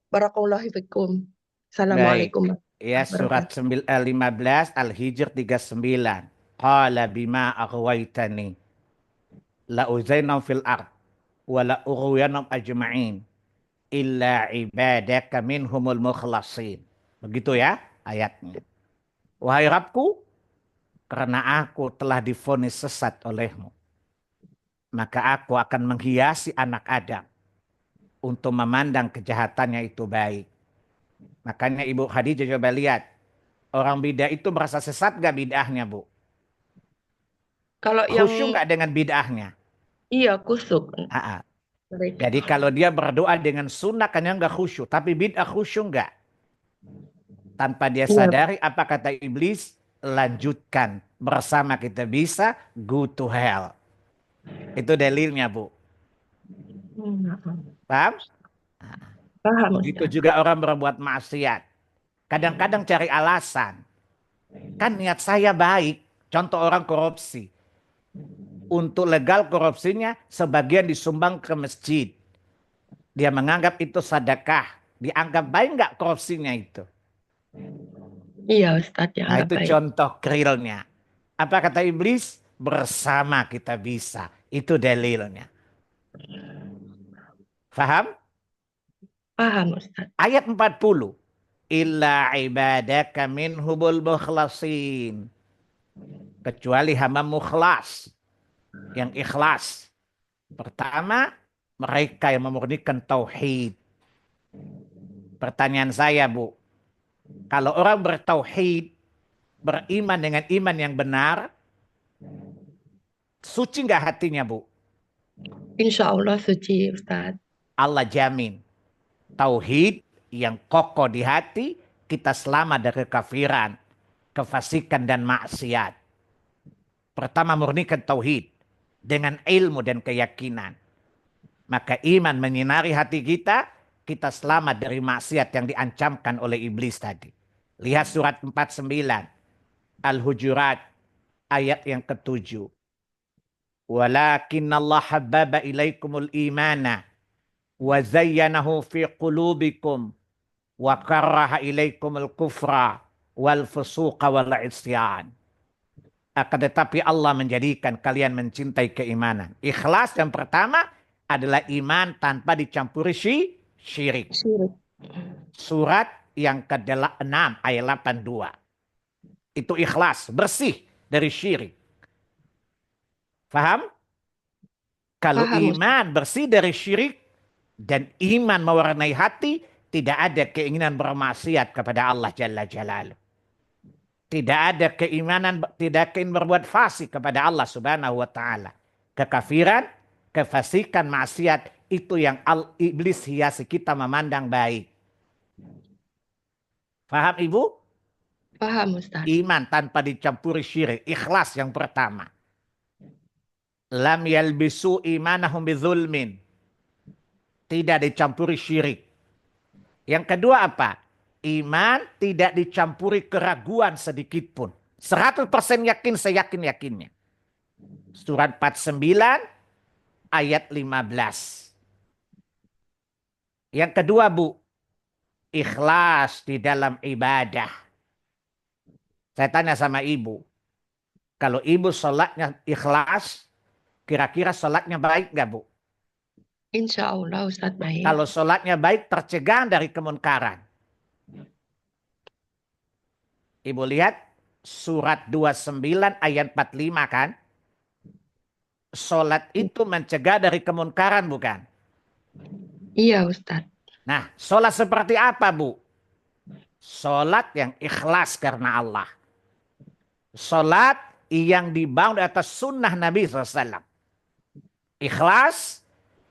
Barakallahu fikum. Baik. Assalamualaikum Ya, warahmatullahi surat wabarakatuh. 15 Al-Hijr 39. Qala bima aghwaytani la uzainam fil ard wa la ughwiyanam ajma'in illa ibadaka minhumul mukhlasin. Begitu ya ayatnya. Wahai Rabbku, karena aku telah divonis sesat olehmu, maka aku akan menghiasi anak Adam untuk memandang kejahatannya itu baik. Makanya Ibu Khadijah coba lihat, orang bidah itu merasa sesat gak bid'ahnya, Bu? Kalau yang Khusyuk gak dengan bid'ahnya? iya kusuk Ah, ah. mereka. Jadi kalau dia berdoa dengan sunnah kan yang gak khusyuk, tapi bid'ah khusyuk gak? Tanpa dia Iya. sadari apa kata iblis, lanjutkan bersama kita bisa go to hell. Itu dalilnya, Bu. Paham? Paham Begitu Ustaz. juga orang berbuat maksiat. Kadang-kadang cari alasan. Kan niat saya baik. Contoh orang korupsi. Untuk legal korupsinya sebagian disumbang ke masjid. Dia menganggap itu sedekah. Dianggap baik nggak korupsinya itu? Iya Ustaz, ya Nah nggak itu baik. contoh krilnya. Apa kata iblis? Bersama kita bisa. Itu dalilnya. Faham? Paham Ustaz. Ayat 40. Illa ibadaka minhumul mukhlasin. Kecuali hamba mukhlas. Yang ikhlas. Pertama, mereka yang memurnikan tauhid. Pertanyaan saya, Bu. Kalau orang bertauhid, beriman dengan iman yang benar, suci nggak hatinya, Bu? Insya Allah suci Ustaz. Allah jamin. Tauhid yang kokoh di hati, kita selamat dari kekafiran, kefasikan dan maksiat. Pertama murnikan tauhid dengan ilmu dan keyakinan. Maka iman menyinari hati kita, kita selamat dari maksiat yang diancamkan oleh iblis tadi. Lihat surat 49 Al-Hujurat ayat yang ke-7. Walakin Allah habbaba ilaikumul imana wa zayyanahu fi qulubikum wa karraha ilaikumul kufra wal fusuqa wal isyan. Akan tetapi Allah menjadikan kalian mencintai keimanan. Ikhlas yang pertama adalah iman tanpa dicampuri syirik. Syirik. Surat yang ke-6 ayat 82. Itu ikhlas, bersih dari syirik. Faham? Kalau Paham Ustaz. iman bersih dari syirik dan iman mewarnai hati, tidak ada keinginan bermaksiat kepada Allah Jalla Jalaluh. Tidak ada keimanan, tidak ingin berbuat fasik kepada Allah Subhanahu wa taala. Kekafiran, kefasikan, maksiat itu yang iblis hiasi kita memandang baik. Faham Ibu? Paham Ustaz. Iman tanpa dicampuri syirik, ikhlas yang pertama. Lam yalbisu imanahum bidzulmin. Tidak dicampuri syirik. Yang kedua apa? Iman tidak dicampuri keraguan sedikit pun. 100% yakin, seyakin-yakinnya. Surat 49 ayat 15. Yang kedua, Bu, ikhlas di dalam ibadah. Saya tanya sama ibu, kalau ibu sholatnya ikhlas, kira-kira sholatnya baik gak, Bu? Insya Allah Ustaz baik. Kalau sholatnya baik, tercegah dari kemunkaran. Ibu lihat surat 29 ayat 45 kan? Sholat itu mencegah dari kemunkaran bukan? Iya Ustaz. Nah, sholat seperti apa, Bu? Sholat yang ikhlas karena Allah. Sholat yang dibangun di atas sunnah Nabi SAW. Ikhlas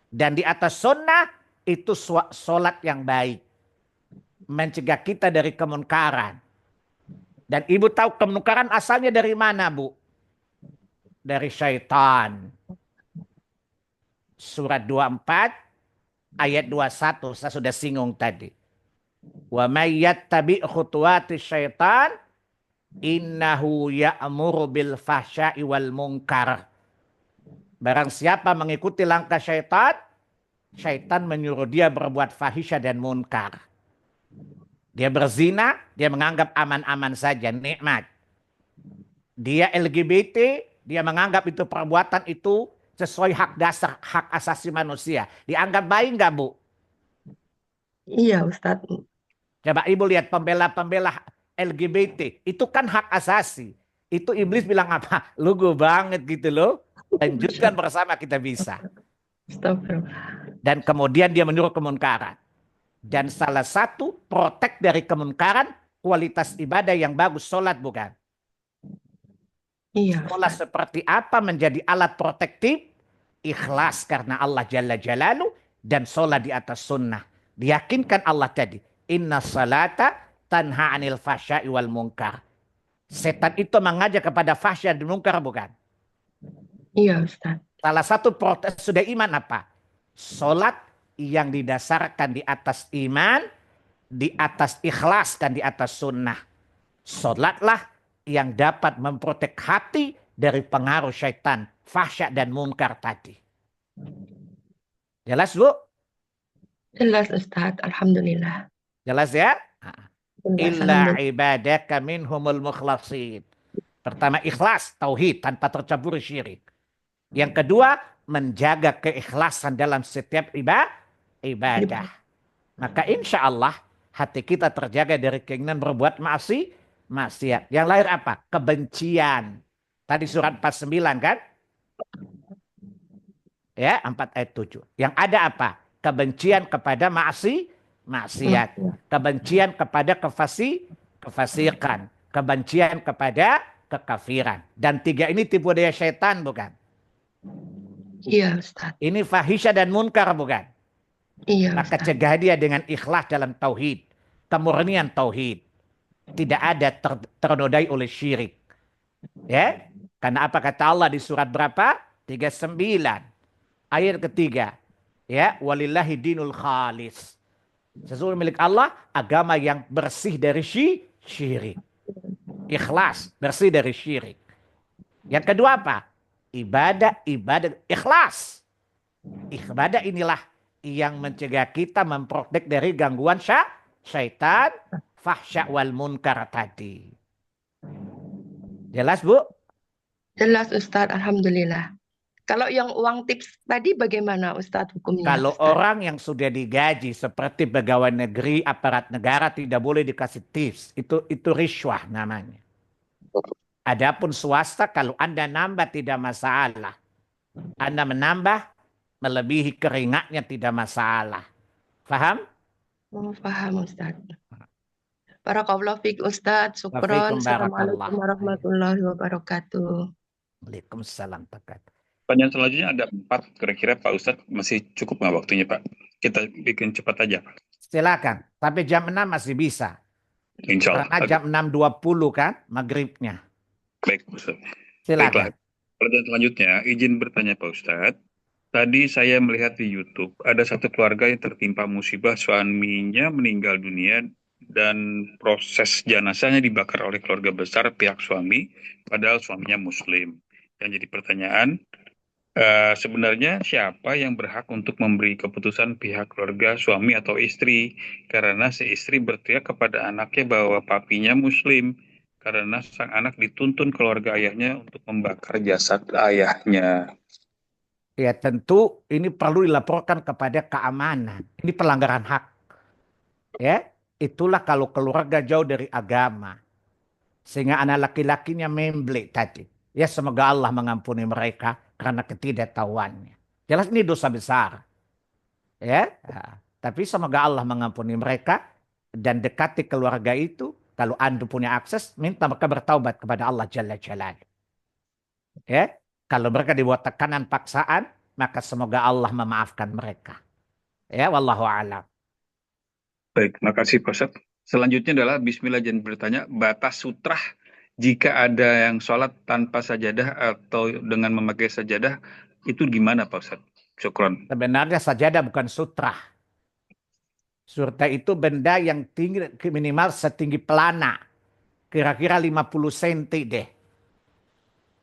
dan di atas sunnah itu sholat yang baik. Mencegah kita dari kemunkaran. Dan ibu tahu kemunkaran asalnya dari mana, Bu? Dari syaitan. Surat 24 Ayat 21 saya sudah singgung tadi. Wa may yattabi khutuwati syaitan innahu ya'muru bil fahsya'i wal munkar. Barang siapa mengikuti langkah syaitan, syaitan menyuruh dia berbuat fahisya dan munkar. Dia berzina, dia menganggap aman-aman saja, nikmat. Dia LGBT, dia menganggap itu perbuatan itu sesuai hak dasar, hak asasi manusia. Dianggap baik nggak, Bu? Iya, Ustadz. Coba Ibu lihat pembela-pembela LGBT. Itu kan hak asasi. Itu iblis bilang apa? Lugu banget gitu loh. Lanjutkan bersama kita bisa. Astagfirullah. Dan kemudian dia menyuruh kemunkaran. Dan salah satu protek dari kemunkaran, kualitas ibadah yang bagus, sholat bukan? Iya, Sholat Ustadz. seperti apa menjadi alat protektif? Ikhlas karena Allah Jalla Jalaluh dan sholat di atas sunnah. Diyakinkan Allah tadi. Inna salata tanha anil fahsya'i wal munkar. Setan itu mengajak kepada fahsya dan munkar bukan? Iya, Ustadz. Salah satu protes sudah iman apa? Sholat yang didasarkan di atas iman, di atas ikhlas dan di atas sunnah. Sholatlah yang dapat memprotek hati dari pengaruh syaitan, fahsya dan munkar tadi. Jelas, Bu? Jelas, Ustadz. Alhamdulillah. Jelas ya? Jelas, Illa Alhamdulillah. ibadaka minhumul mukhlasin. Pertama, ikhlas, tauhid tanpa tercampur syirik. Yang kedua, menjaga keikhlasan dalam setiap ibadah. Maka insya Allah hati kita terjaga dari keinginan berbuat maksiat. Yang lahir apa? Kebencian. Tadi surat 49 kan? Ya, 4 ayat 7. Yang ada apa? Kebencian kepada maksiat. Kebencian kepada kefasikan. Kebencian kepada kekafiran. Dan 3 ini tipu daya syaitan bukan? Iya, Ustadz. Ini fahisya dan munkar bukan? Iya, Maka Ustadz. cegah dia dengan ikhlas dalam tauhid. Kemurnian tauhid. Tidak ada ternodai oleh syirik. Ya, karena apa kata Allah di surat berapa? 39. Ayat ketiga. Ya, walillahi dinul khalis. Sesungguhnya milik Allah agama yang bersih dari syirik. Ikhlas, bersih dari syirik. Yang kedua apa? Ibadah ikhlas. Ibadah inilah yang mencegah kita memprotek dari gangguan syaitan, fahsya wal munkar tadi. Jelas, Bu? Jelas, Ustadz. Alhamdulillah. Kalau yang uang tips tadi bagaimana, Ustadz, hukumnya? Kalau Ustadz? orang yang sudah digaji seperti pegawai negeri, aparat negara tidak boleh dikasih tips. Itu riswah namanya. Adapun swasta kalau Anda nambah tidak masalah. Anda menambah melebihi keringatnya tidak masalah. Faham? Oh, paham, Ustadz. Barakallahu fiik, Ustadz. Wafikum Syukron. Assalamualaikum barakallah. warahmatullahi wabarakatuh. Waalaikumsalam. Pertanyaan selanjutnya ada 4 kira-kira Pak Ustadz, masih cukup nggak waktunya Pak? Kita bikin cepat aja Pak. Silakan. Sampai jam 6 masih bisa. Insya Allah. Karena jam 6.20 kan maghribnya. Baik Pak Ustadz. Silakan. Baiklah. Pertanyaan selanjutnya, izin bertanya Pak Ustadz. Tadi saya melihat di YouTube ada satu keluarga yang tertimpa musibah, suaminya meninggal dunia dan proses jenazahnya dibakar oleh keluarga besar pihak suami, padahal suaminya Muslim. Yang jadi pertanyaan, sebenarnya siapa yang berhak untuk memberi keputusan pihak keluarga suami atau istri? Karena si istri berteriak kepada anaknya bahwa papinya Muslim. Karena sang anak dituntun keluarga ayahnya untuk membakar jasad ayahnya. Ya tentu ini perlu dilaporkan kepada keamanan. Ini pelanggaran hak. Ya, itulah kalau keluarga jauh dari agama. Sehingga anak laki-lakinya memblek tadi. Ya semoga Allah mengampuni mereka karena ketidaktahuannya. Jelas ini dosa besar. Ya, tapi semoga Allah mengampuni mereka dan dekati keluarga itu. Kalau Anda punya akses, minta mereka bertaubat kepada Allah Jalla Jalaluh. Ya, kalau mereka dibuat tekanan paksaan, maka semoga Allah memaafkan mereka. Ya, wallahu a'lam. Baik, makasih Pak Ustadz. Selanjutnya adalah Bismillah jangan bertanya, batas sutrah jika ada yang sholat tanpa sajadah atau dengan memakai sajadah, itu gimana Pak Ustadz? Syukron. Sebenarnya sajadah bukan sutra. Sutra itu benda yang tinggi minimal setinggi pelana. Kira-kira 50 cm deh.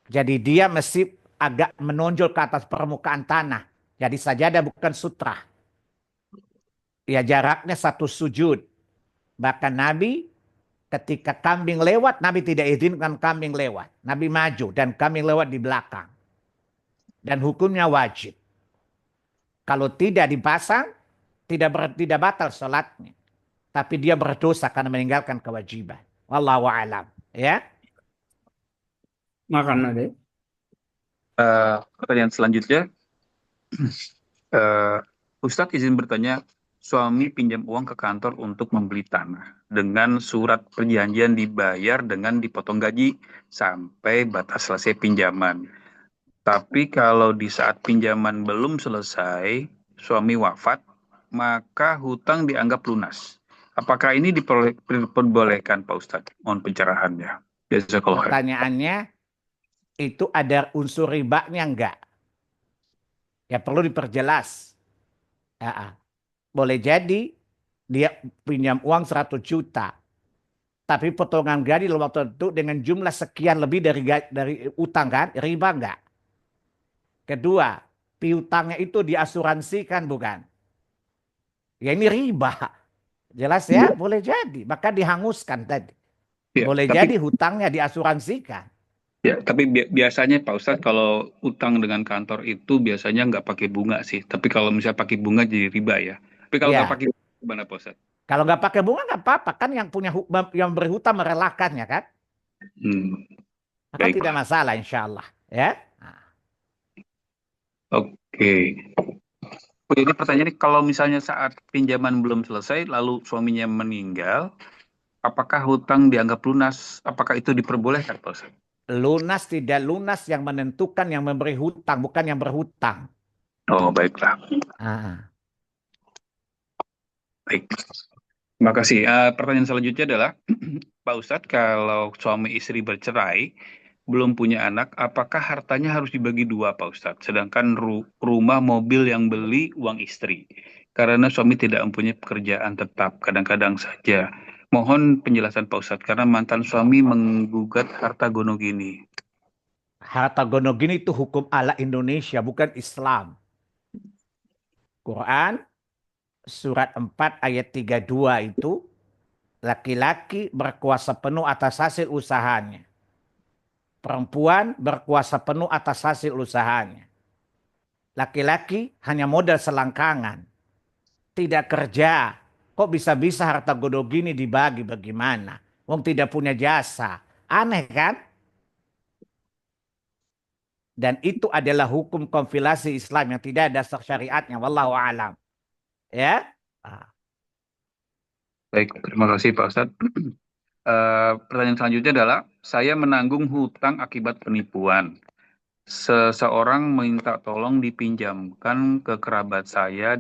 Jadi dia mesti agak menonjol ke atas permukaan tanah. Jadi sajadah bukan sutra. Ya jaraknya satu sujud. Bahkan Nabi ketika kambing lewat, Nabi tidak izinkan kambing lewat. Nabi maju dan kambing lewat di belakang. Dan hukumnya wajib. Kalau tidak dipasang, tidak batal sholatnya. Tapi dia berdosa karena meninggalkan kewajiban. Wallahu a'lam. Ya. Makan ada. Pertanyaan selanjutnya, Ustadz izin bertanya, suami pinjam uang ke kantor untuk membeli tanah dengan surat perjanjian dibayar dengan dipotong gaji sampai batas selesai pinjaman. Tapi kalau di saat pinjaman belum selesai, suami wafat, maka hutang dianggap lunas. Apakah ini diperbolehkan Pak Ustadz? Mohon pencerahannya. Jazakallah khair. Pertanyaannya, itu ada unsur ribanya enggak? Ya perlu diperjelas. Ya, boleh jadi dia pinjam uang 100 juta. Tapi potongan gaji dalam waktu tertentu dengan jumlah sekian lebih dari utang kan? Riba enggak? Kedua, piutangnya itu diasuransikan bukan? Ya ini riba. Jelas ya? Boleh jadi. Maka dihanguskan tadi. Ya, Boleh jadi hutangnya diasuransikan. ya, tapi biasanya Pak Ustadz kalau utang dengan kantor itu biasanya nggak pakai bunga sih. Tapi kalau misalnya pakai bunga jadi riba ya. Tapi kalau nggak Ya. pakai bunga gimana Pak Ustadz? Kalau nggak pakai bunga nggak apa-apa. Kan yang berhutang merelakannya kan? Maka Baik. tidak masalah insya Allah. Ya. Oke. Jadi pertanyaannya kalau misalnya saat pinjaman belum selesai lalu suaminya meninggal, apakah hutang dianggap lunas? Apakah itu diperbolehkan Pak Ustadz? Lunas tidak lunas yang menentukan yang memberi hutang, bukan yang berhutang. Oh, baiklah. Baik. Terima kasih. Pertanyaan selanjutnya adalah, Pak Ustadz, kalau suami istri bercerai, belum punya anak, apakah hartanya harus dibagi dua, Pak Ustadz? Sedangkan rumah, mobil yang beli uang istri. Karena suami tidak mempunyai pekerjaan tetap, kadang-kadang saja. Mohon penjelasan Pak Ustadz, karena mantan suami menggugat harta gono gini. Harta gono gini itu hukum ala Indonesia, bukan Islam. Quran surat 4 ayat 32 itu, laki-laki berkuasa penuh atas hasil usahanya. Perempuan berkuasa penuh atas hasil usahanya. Laki-laki hanya modal selangkangan. Tidak kerja. Kok bisa-bisa harta gono gini dibagi bagaimana? Wong tidak punya jasa. Aneh kan? Dan itu adalah hukum konfilasi Islam yang tidak ada dasar syariatnya. Wallahu a'lam. Ya. Baik, terima kasih Pak Ustadz. Pertanyaan selanjutnya adalah, saya menanggung hutang akibat penipuan. Seseorang minta tolong dipinjamkan ke kerabat saya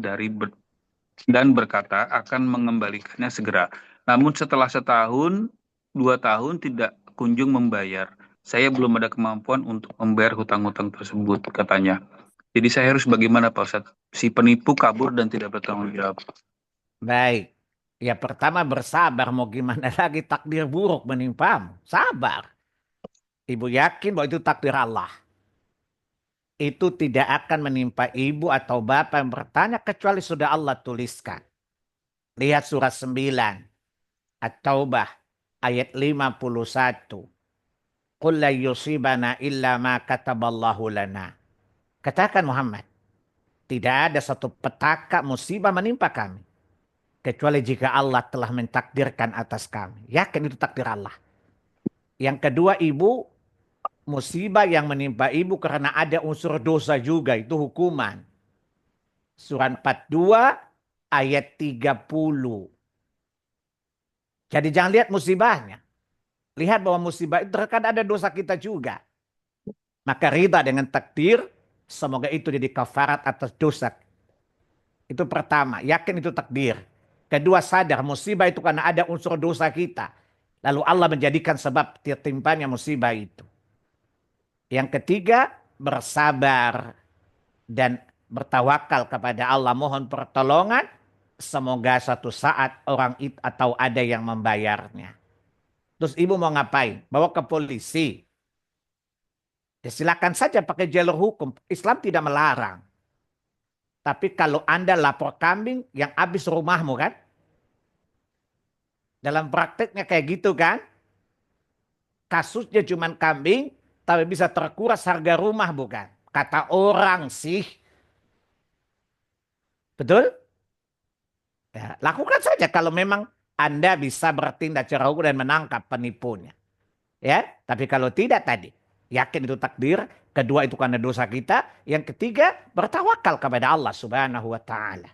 dan berkata akan mengembalikannya segera. Namun setelah setahun, 2 tahun tidak kunjung membayar. Saya belum ada kemampuan untuk membayar hutang-hutang tersebut, katanya. Jadi saya harus bagaimana Pak Ustadz? Si penipu kabur dan tidak bertanggung jawab. Baik. Ya pertama bersabar. Mau gimana lagi takdir buruk menimpamu. Sabar. Ibu yakin bahwa itu takdir Allah. Itu tidak akan menimpa ibu atau bapak yang bertanya kecuali sudah Allah tuliskan. Lihat surat 9. At-Taubah ayat 51. Qul la yusibana illa ma kataballahu lana. Katakan Muhammad, tidak ada satu petaka musibah menimpa kami. Kecuali jika Allah telah mentakdirkan atas kami. Yakin itu takdir Allah. Yang kedua, ibu, musibah yang menimpa ibu karena ada unsur dosa juga. Itu hukuman. Surat 42 ayat 30. Jadi jangan lihat musibahnya. Lihat bahwa musibah itu terkadang ada dosa kita juga. Maka ridha dengan takdir, semoga itu jadi kafarat atas dosa. Itu pertama, yakin itu takdir. Kedua, sadar musibah itu karena ada unsur dosa kita. Lalu Allah menjadikan sebab timpanya musibah itu. Yang ketiga, bersabar dan bertawakal kepada Allah, mohon pertolongan, semoga suatu saat orang itu atau ada yang membayarnya. Terus ibu mau ngapain? Bawa ke polisi. Ya silakan saja pakai jalur hukum. Islam tidak melarang. Tapi kalau Anda lapor kambing yang habis rumahmu kan? Dalam prakteknya kayak gitu kan? Kasusnya cuma kambing, tapi bisa terkuras harga rumah bukan? Kata orang sih. Betul? Ya, lakukan saja kalau memang Anda bisa bertindak secara hukum dan menangkap penipunya. Ya, tapi kalau tidak tadi, yakin itu takdir. Kedua itu karena dosa kita. Yang ketiga, bertawakal kepada Allah Subhanahu wa taala.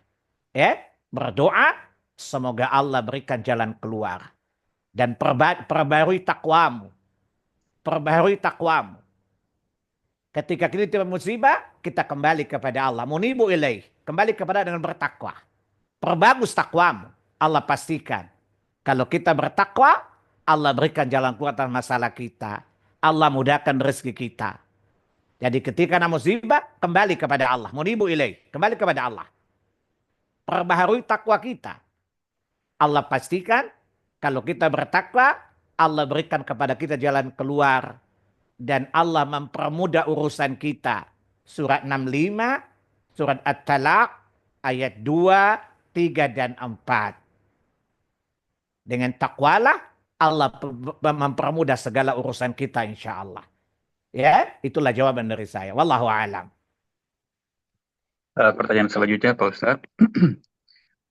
Ya, berdoa semoga Allah berikan jalan keluar dan perbarui takwamu. Perbarui takwamu. Ketika kita tertimpa musibah, kita kembali kepada Allah. Munibu ilaih, kembali kepada dengan bertakwa. Perbagus takwamu. Allah pastikan. Kalau kita bertakwa, Allah berikan jalan keluar atas masalah kita. Allah mudahkan rezeki kita. Jadi ketika ada musibah, kembali kepada Allah. Munibu ilaih, kembali kepada Allah. Perbaharui takwa kita. Allah pastikan kalau kita bertakwa, Allah berikan kepada kita jalan keluar. Dan Allah mempermudah urusan kita. Surat 65, surat At-Talaq, ayat 2, 3, dan 4. Dengan takwalah Allah mempermudah segala urusan kita insya Allah. Ya, itulah jawaban dari saya. Wallahu a'lam. Pertanyaan selanjutnya Pak Ustadz.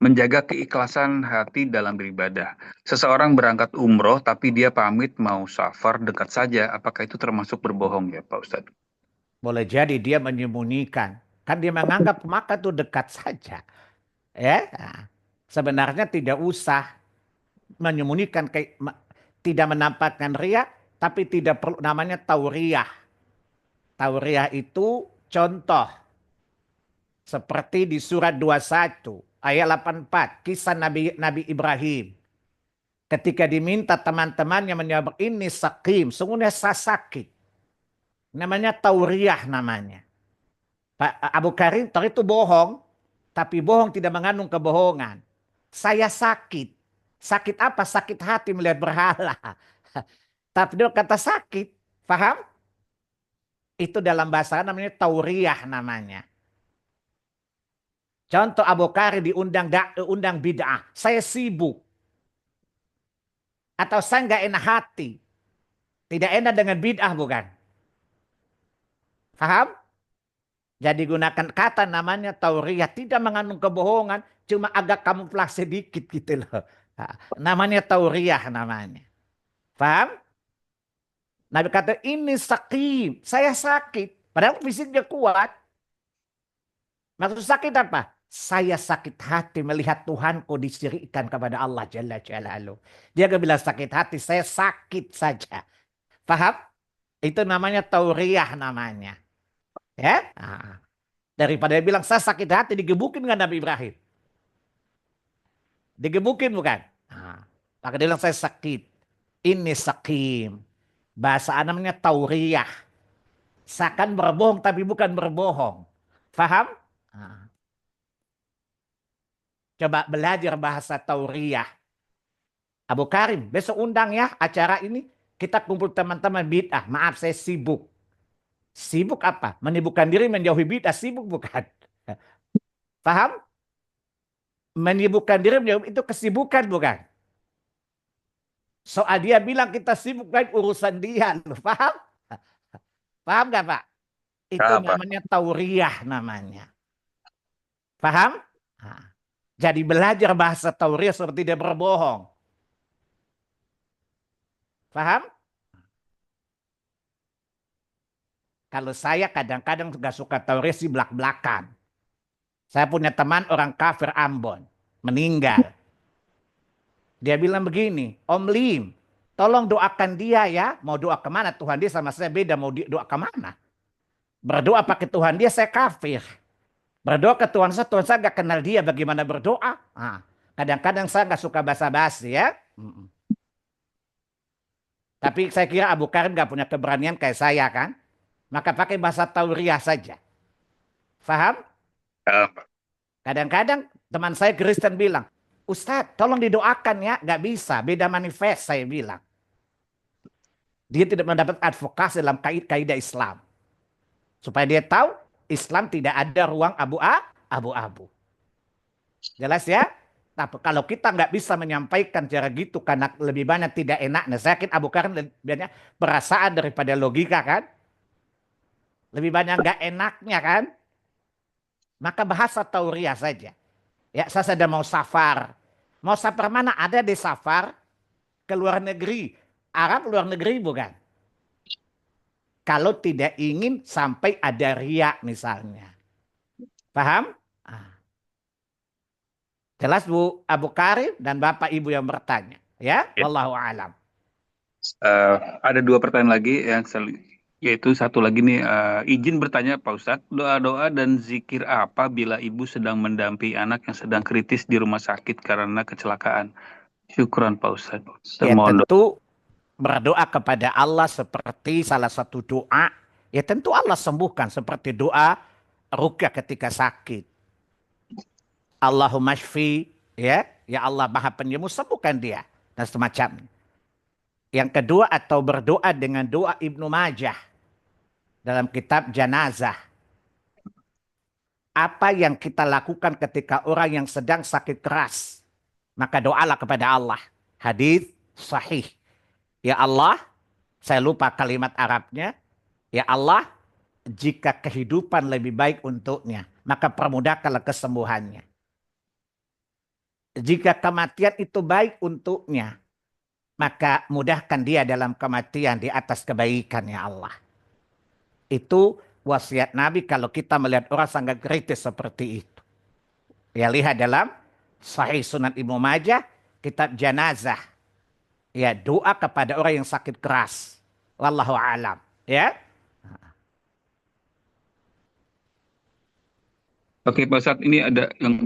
Menjaga keikhlasan hati dalam beribadah. Seseorang berangkat umroh tapi dia pamit mau safar dekat saja. Apakah itu termasuk berbohong ya Pak Ustadz? Boleh jadi dia menyembunyikan. Kan dia menganggap maka itu dekat saja. Ya, nah, sebenarnya tidak usah menyembunyikan, tidak menampakkan riya, tapi tidak perlu namanya tauriyah. Tauriyah itu contoh seperti di surat 21 ayat 84 kisah Nabi Ibrahim. Ketika diminta teman-temannya menjawab ini sakim, sungguhnya saya sakit. Namanya tauriyah namanya. Pak Abu Karim itu bohong, tapi bohong tidak mengandung kebohongan. Saya sakit. Sakit apa? Sakit hati melihat berhala. Tapi dia kata sakit. Paham? Itu dalam bahasa namanya tauriyah namanya. Contoh Abu Karim diundang bid'ah. Saya sibuk. Atau saya nggak enak hati. Tidak enak dengan bid'ah bukan? Paham? Jadi gunakan kata namanya tauriyah. Tidak mengandung kebohongan. Cuma agak kamuflase sedikit gitu loh. Namanya tauriyah namanya. Paham? Nabi kata ini sakim. Saya sakit. Padahal fisiknya kuat. Maksud sakit apa? Saya sakit hati melihat Tuhanku disirikan kepada Allah Jalla Jalaluhu. Dia gak bilang sakit hati. Saya sakit saja. Paham? Itu namanya tauriyah namanya. Ya? Nah, daripada dia bilang saya sakit hati digebukin dengan Nabi Ibrahim. Digebukin bukan? Nah, maka dia bilang saya sakit. Ini sakim. Bahasa namanya tauriyah. Seakan berbohong tapi bukan berbohong. Faham? Nah, coba belajar bahasa tauriyah. Abu Karim, besok undang ya acara ini. Kita kumpul teman-teman bid'ah. Maaf saya sibuk. Sibuk apa? Menyibukkan diri menjauhi bid'ah. Sibuk bukan? Paham? Menyibukkan diri menjauhi itu kesibukan bukan? Soal dia bilang kita sibuk baik urusan dia. Paham? Paham gak Pak? Itu Apa? namanya tauriyah namanya. Paham? Nah, jadi belajar bahasa tauriyah seperti dia berbohong. Paham? Kalau saya kadang-kadang gak suka tauriyah sih belak-belakan. Saya punya teman orang kafir Ambon. Meninggal. Dia bilang begini, Om Lim, tolong doakan dia ya. Mau doa kemana? Tuhan dia sama saya beda. Mau doa kemana? Berdoa pakai Tuhan dia, saya kafir. Berdoa ke Tuhan saya gak kenal dia. Bagaimana berdoa? Nah, kadang-kadang saya gak suka basa-basi ya. Tapi saya kira Abu Karim gak punya keberanian kayak saya kan. Maka pakai bahasa tauriyah saja. Faham? Pak. Kadang-kadang teman saya Kristen bilang, Ustadz tolong didoakan ya. Nggak bisa, beda manifest saya bilang. Dia tidak mendapat advokasi dalam kaidah Islam. Supaya dia tahu Islam tidak ada ruang abu-abu. Jelas ya? Tapi kalau kita nggak bisa menyampaikan cara gitu karena lebih banyak tidak enaknya. Saya yakin Abu Karim lebih banyak perasaan daripada logika kan? Lebih banyak nggak enaknya kan? Maka bahasa tauriah saja. Ya, saya sedang mau safar. Mau safar mana? Ada di safar ke luar negeri. Arab luar negeri bukan? Kalau tidak ingin sampai ada riak misalnya. Paham? Ah. Jelas Bu Abu Karim dan Bapak Ibu yang bertanya. Ya, Ya. wallahu alam. Ada dua pertanyaan lagi yaitu satu lagi nih, izin bertanya Pak Ustadz, doa-doa dan zikir apa bila ibu sedang mendampingi anak yang sedang kritis di rumah sakit karena kecelakaan? Syukran Pak Ustadz. Ya Mohon doa. tentu berdoa kepada Allah seperti salah satu doa. Ya tentu Allah sembuhkan seperti doa rukyah ketika sakit. Allahumma shfi, ya, ya Allah Maha Penyembuh, sembuhkan dia dan semacamnya. Yang kedua atau berdoa dengan doa Ibnu Majah dalam kitab jenazah. Apa yang kita lakukan ketika orang yang sedang sakit keras? Maka doalah kepada Allah. Hadis sahih. Ya Allah, saya lupa kalimat Arabnya. Ya Allah, jika kehidupan lebih baik untuknya, maka permudahkanlah kesembuhannya. Jika kematian itu baik untuknya, maka mudahkan dia dalam kematian di atas kebaikan ya Allah. Itu wasiat Nabi kalau kita melihat orang sangat kritis seperti itu. Ya lihat dalam Sahih Sunan Ibnu Majah, kitab jenazah. Ya doa kepada orang yang sakit keras. Wallahu alam. Ya. Oke Pak Ustadz, ini ada yang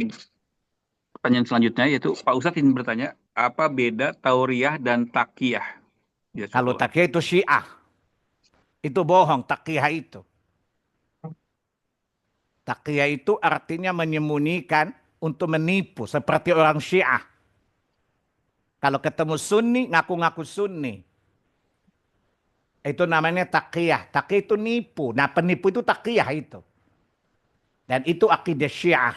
pertanyaan selanjutnya yaitu Pak Ustadz ingin bertanya, apa beda tauriah dan takiyah? Ya, Kalau syukur. takiyah itu Syiah. Itu bohong takiyah itu. Takiyah itu artinya menyembunyikan untuk menipu seperti orang Syiah. Kalau ketemu Sunni ngaku-ngaku Sunni. Itu namanya takiyah. Takiyah itu nipu. Nah penipu itu takiyah itu. Dan itu akidah Syiah.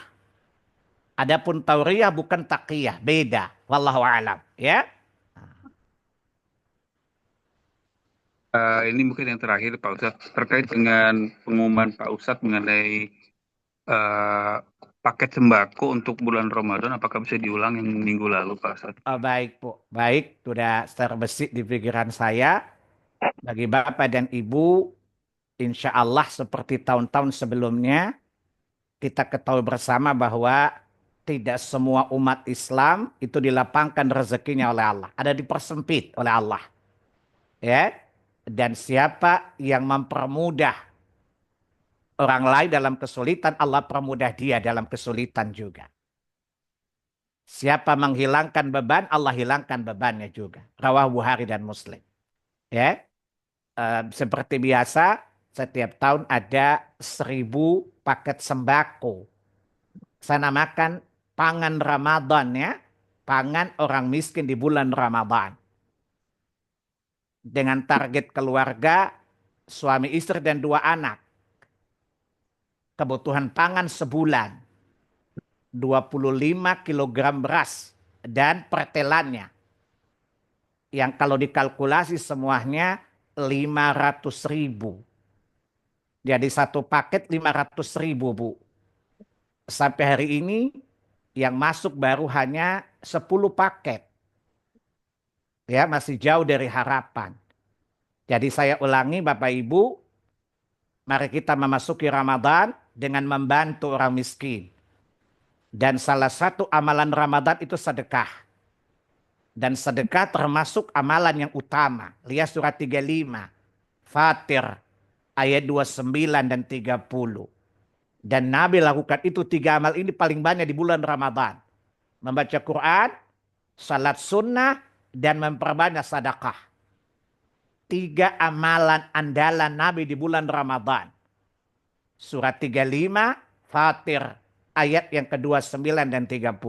Adapun tauriyah bukan takiyah, beda. Wallahu alam, ya. Ini mungkin yang terakhir Pak Ustadz, terkait dengan pengumuman Pak Ustadz mengenai eh, paket sembako untuk bulan Ramadan, apakah bisa diulang yang minggu lalu Pak Ustadz? Oh, baik, Bu. Baik, sudah terbesit di pikiran saya. Bagi Bapak dan Ibu, insya Allah seperti tahun-tahun sebelumnya, kita ketahui bersama bahwa tidak semua umat Islam itu dilapangkan rezekinya oleh Allah. Ada dipersempit oleh Allah. Ya. Dan siapa yang mempermudah orang lain dalam kesulitan, Allah permudah dia dalam kesulitan juga. Siapa menghilangkan beban, Allah hilangkan bebannya juga. Rawah Bukhari dan Muslim. Ya, seperti biasa, setiap tahun ada 1.000 paket sembako. Saya namakan pangan Ramadan ya, pangan orang miskin di bulan Ramadan. Dengan target keluarga, suami istri dan 2 anak. Kebutuhan pangan sebulan. 25 kilogram beras dan pertelannya. Yang kalau dikalkulasi semuanya 500.000. Jadi satu paket 500.000 Bu. Sampai hari ini yang masuk baru hanya 10 paket. Ya masih jauh dari harapan. Jadi saya ulangi Bapak Ibu, mari kita memasuki Ramadan dengan membantu orang miskin. Dan salah satu amalan Ramadan itu sedekah. Dan sedekah termasuk amalan yang utama. Lihat surat 35. Fatir ayat 29 dan 30. Dan Nabi lakukan itu 3 amal ini paling banyak di bulan Ramadan. Membaca Quran, salat sunnah, dan memperbanyak sedekah. 3 amalan andalan Nabi di bulan Ramadan. Surat 35, Fatir ayat yang ke-29 dan 30.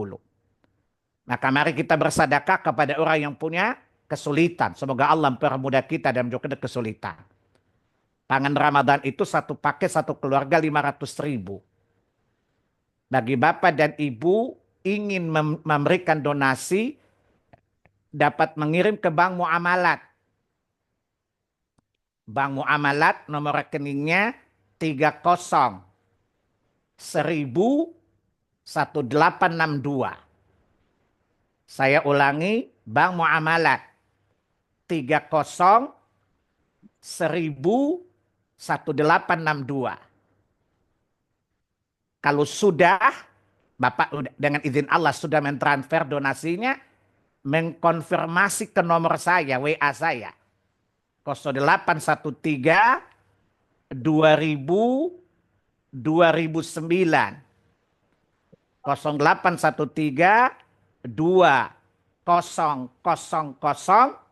Maka mari kita bersedekah kepada orang yang punya kesulitan. Semoga Allah mempermudah kita dan menjauhkan kesulitan. Pangan Ramadan itu satu paket satu keluarga 500.000. Bagi bapak dan ibu ingin memberikan donasi, dapat mengirim ke Bank Muamalat. Bank Muamalat nomor rekeningnya 30 1000 1862. Saya ulangi, Bank Muamalat 30 1000 1862. Kalau sudah, Bapak dengan izin Allah sudah mentransfer donasinya, mengkonfirmasi ke nomor saya, WA saya. 0813 2000 2009. 0813 2000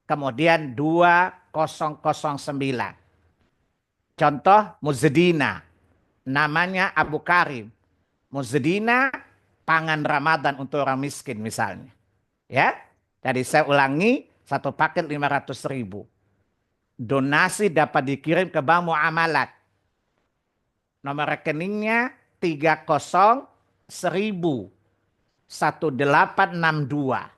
kemudian 2009. Contoh Muzedina, namanya Abu Karim. Muzedina pangan Ramadan untuk orang miskin misalnya. Ya, jadi saya ulangi, satu paket 500.000. Donasi dapat dikirim ke Bank Muamalat. Nomor rekeningnya 30 1000 1862.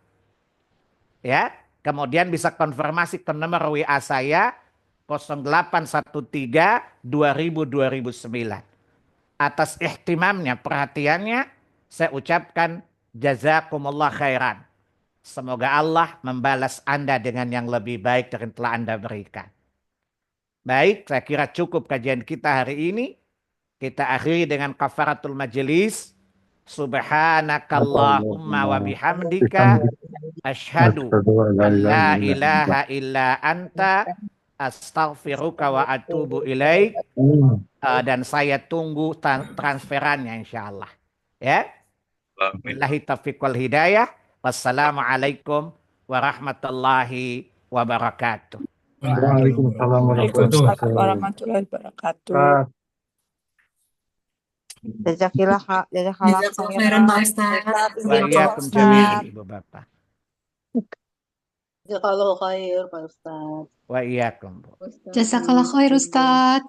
Ya, kemudian bisa konfirmasi ke nomor WA saya 0813 2000 2009. Atas ihtimamnya, perhatiannya, saya ucapkan jazakumullah khairan. Semoga Allah membalas Anda dengan yang lebih baik dari yang telah Anda berikan. Baik, saya kira cukup kajian kita hari ini. Kita akhiri dengan kafaratul majelis. Subhanakallahumma wa bihamdika asyhadu an la ilaha illa anta astaghfiruka wa atubu ilaik. Dan saya tunggu transferannya insyaallah. Ya. Billahi taufiq wal hidayah. Wassalamualaikum warahmatullahi wabarakatuh. Waalaikumsalam warahmatullahi wabarakatuh. Jazakallah khairan Pak Ustaz. Waalaikum jami'an Ibu Bapak. Jazakallah khair Pak Ustaz. Wa iyyakum. Jazakallah khair Ustaz.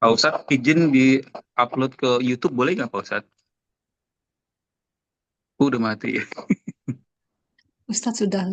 Pak Ustadz, izin di-upload ke YouTube boleh nggak Pak Ustadz? Udah mati. Ustaz sudah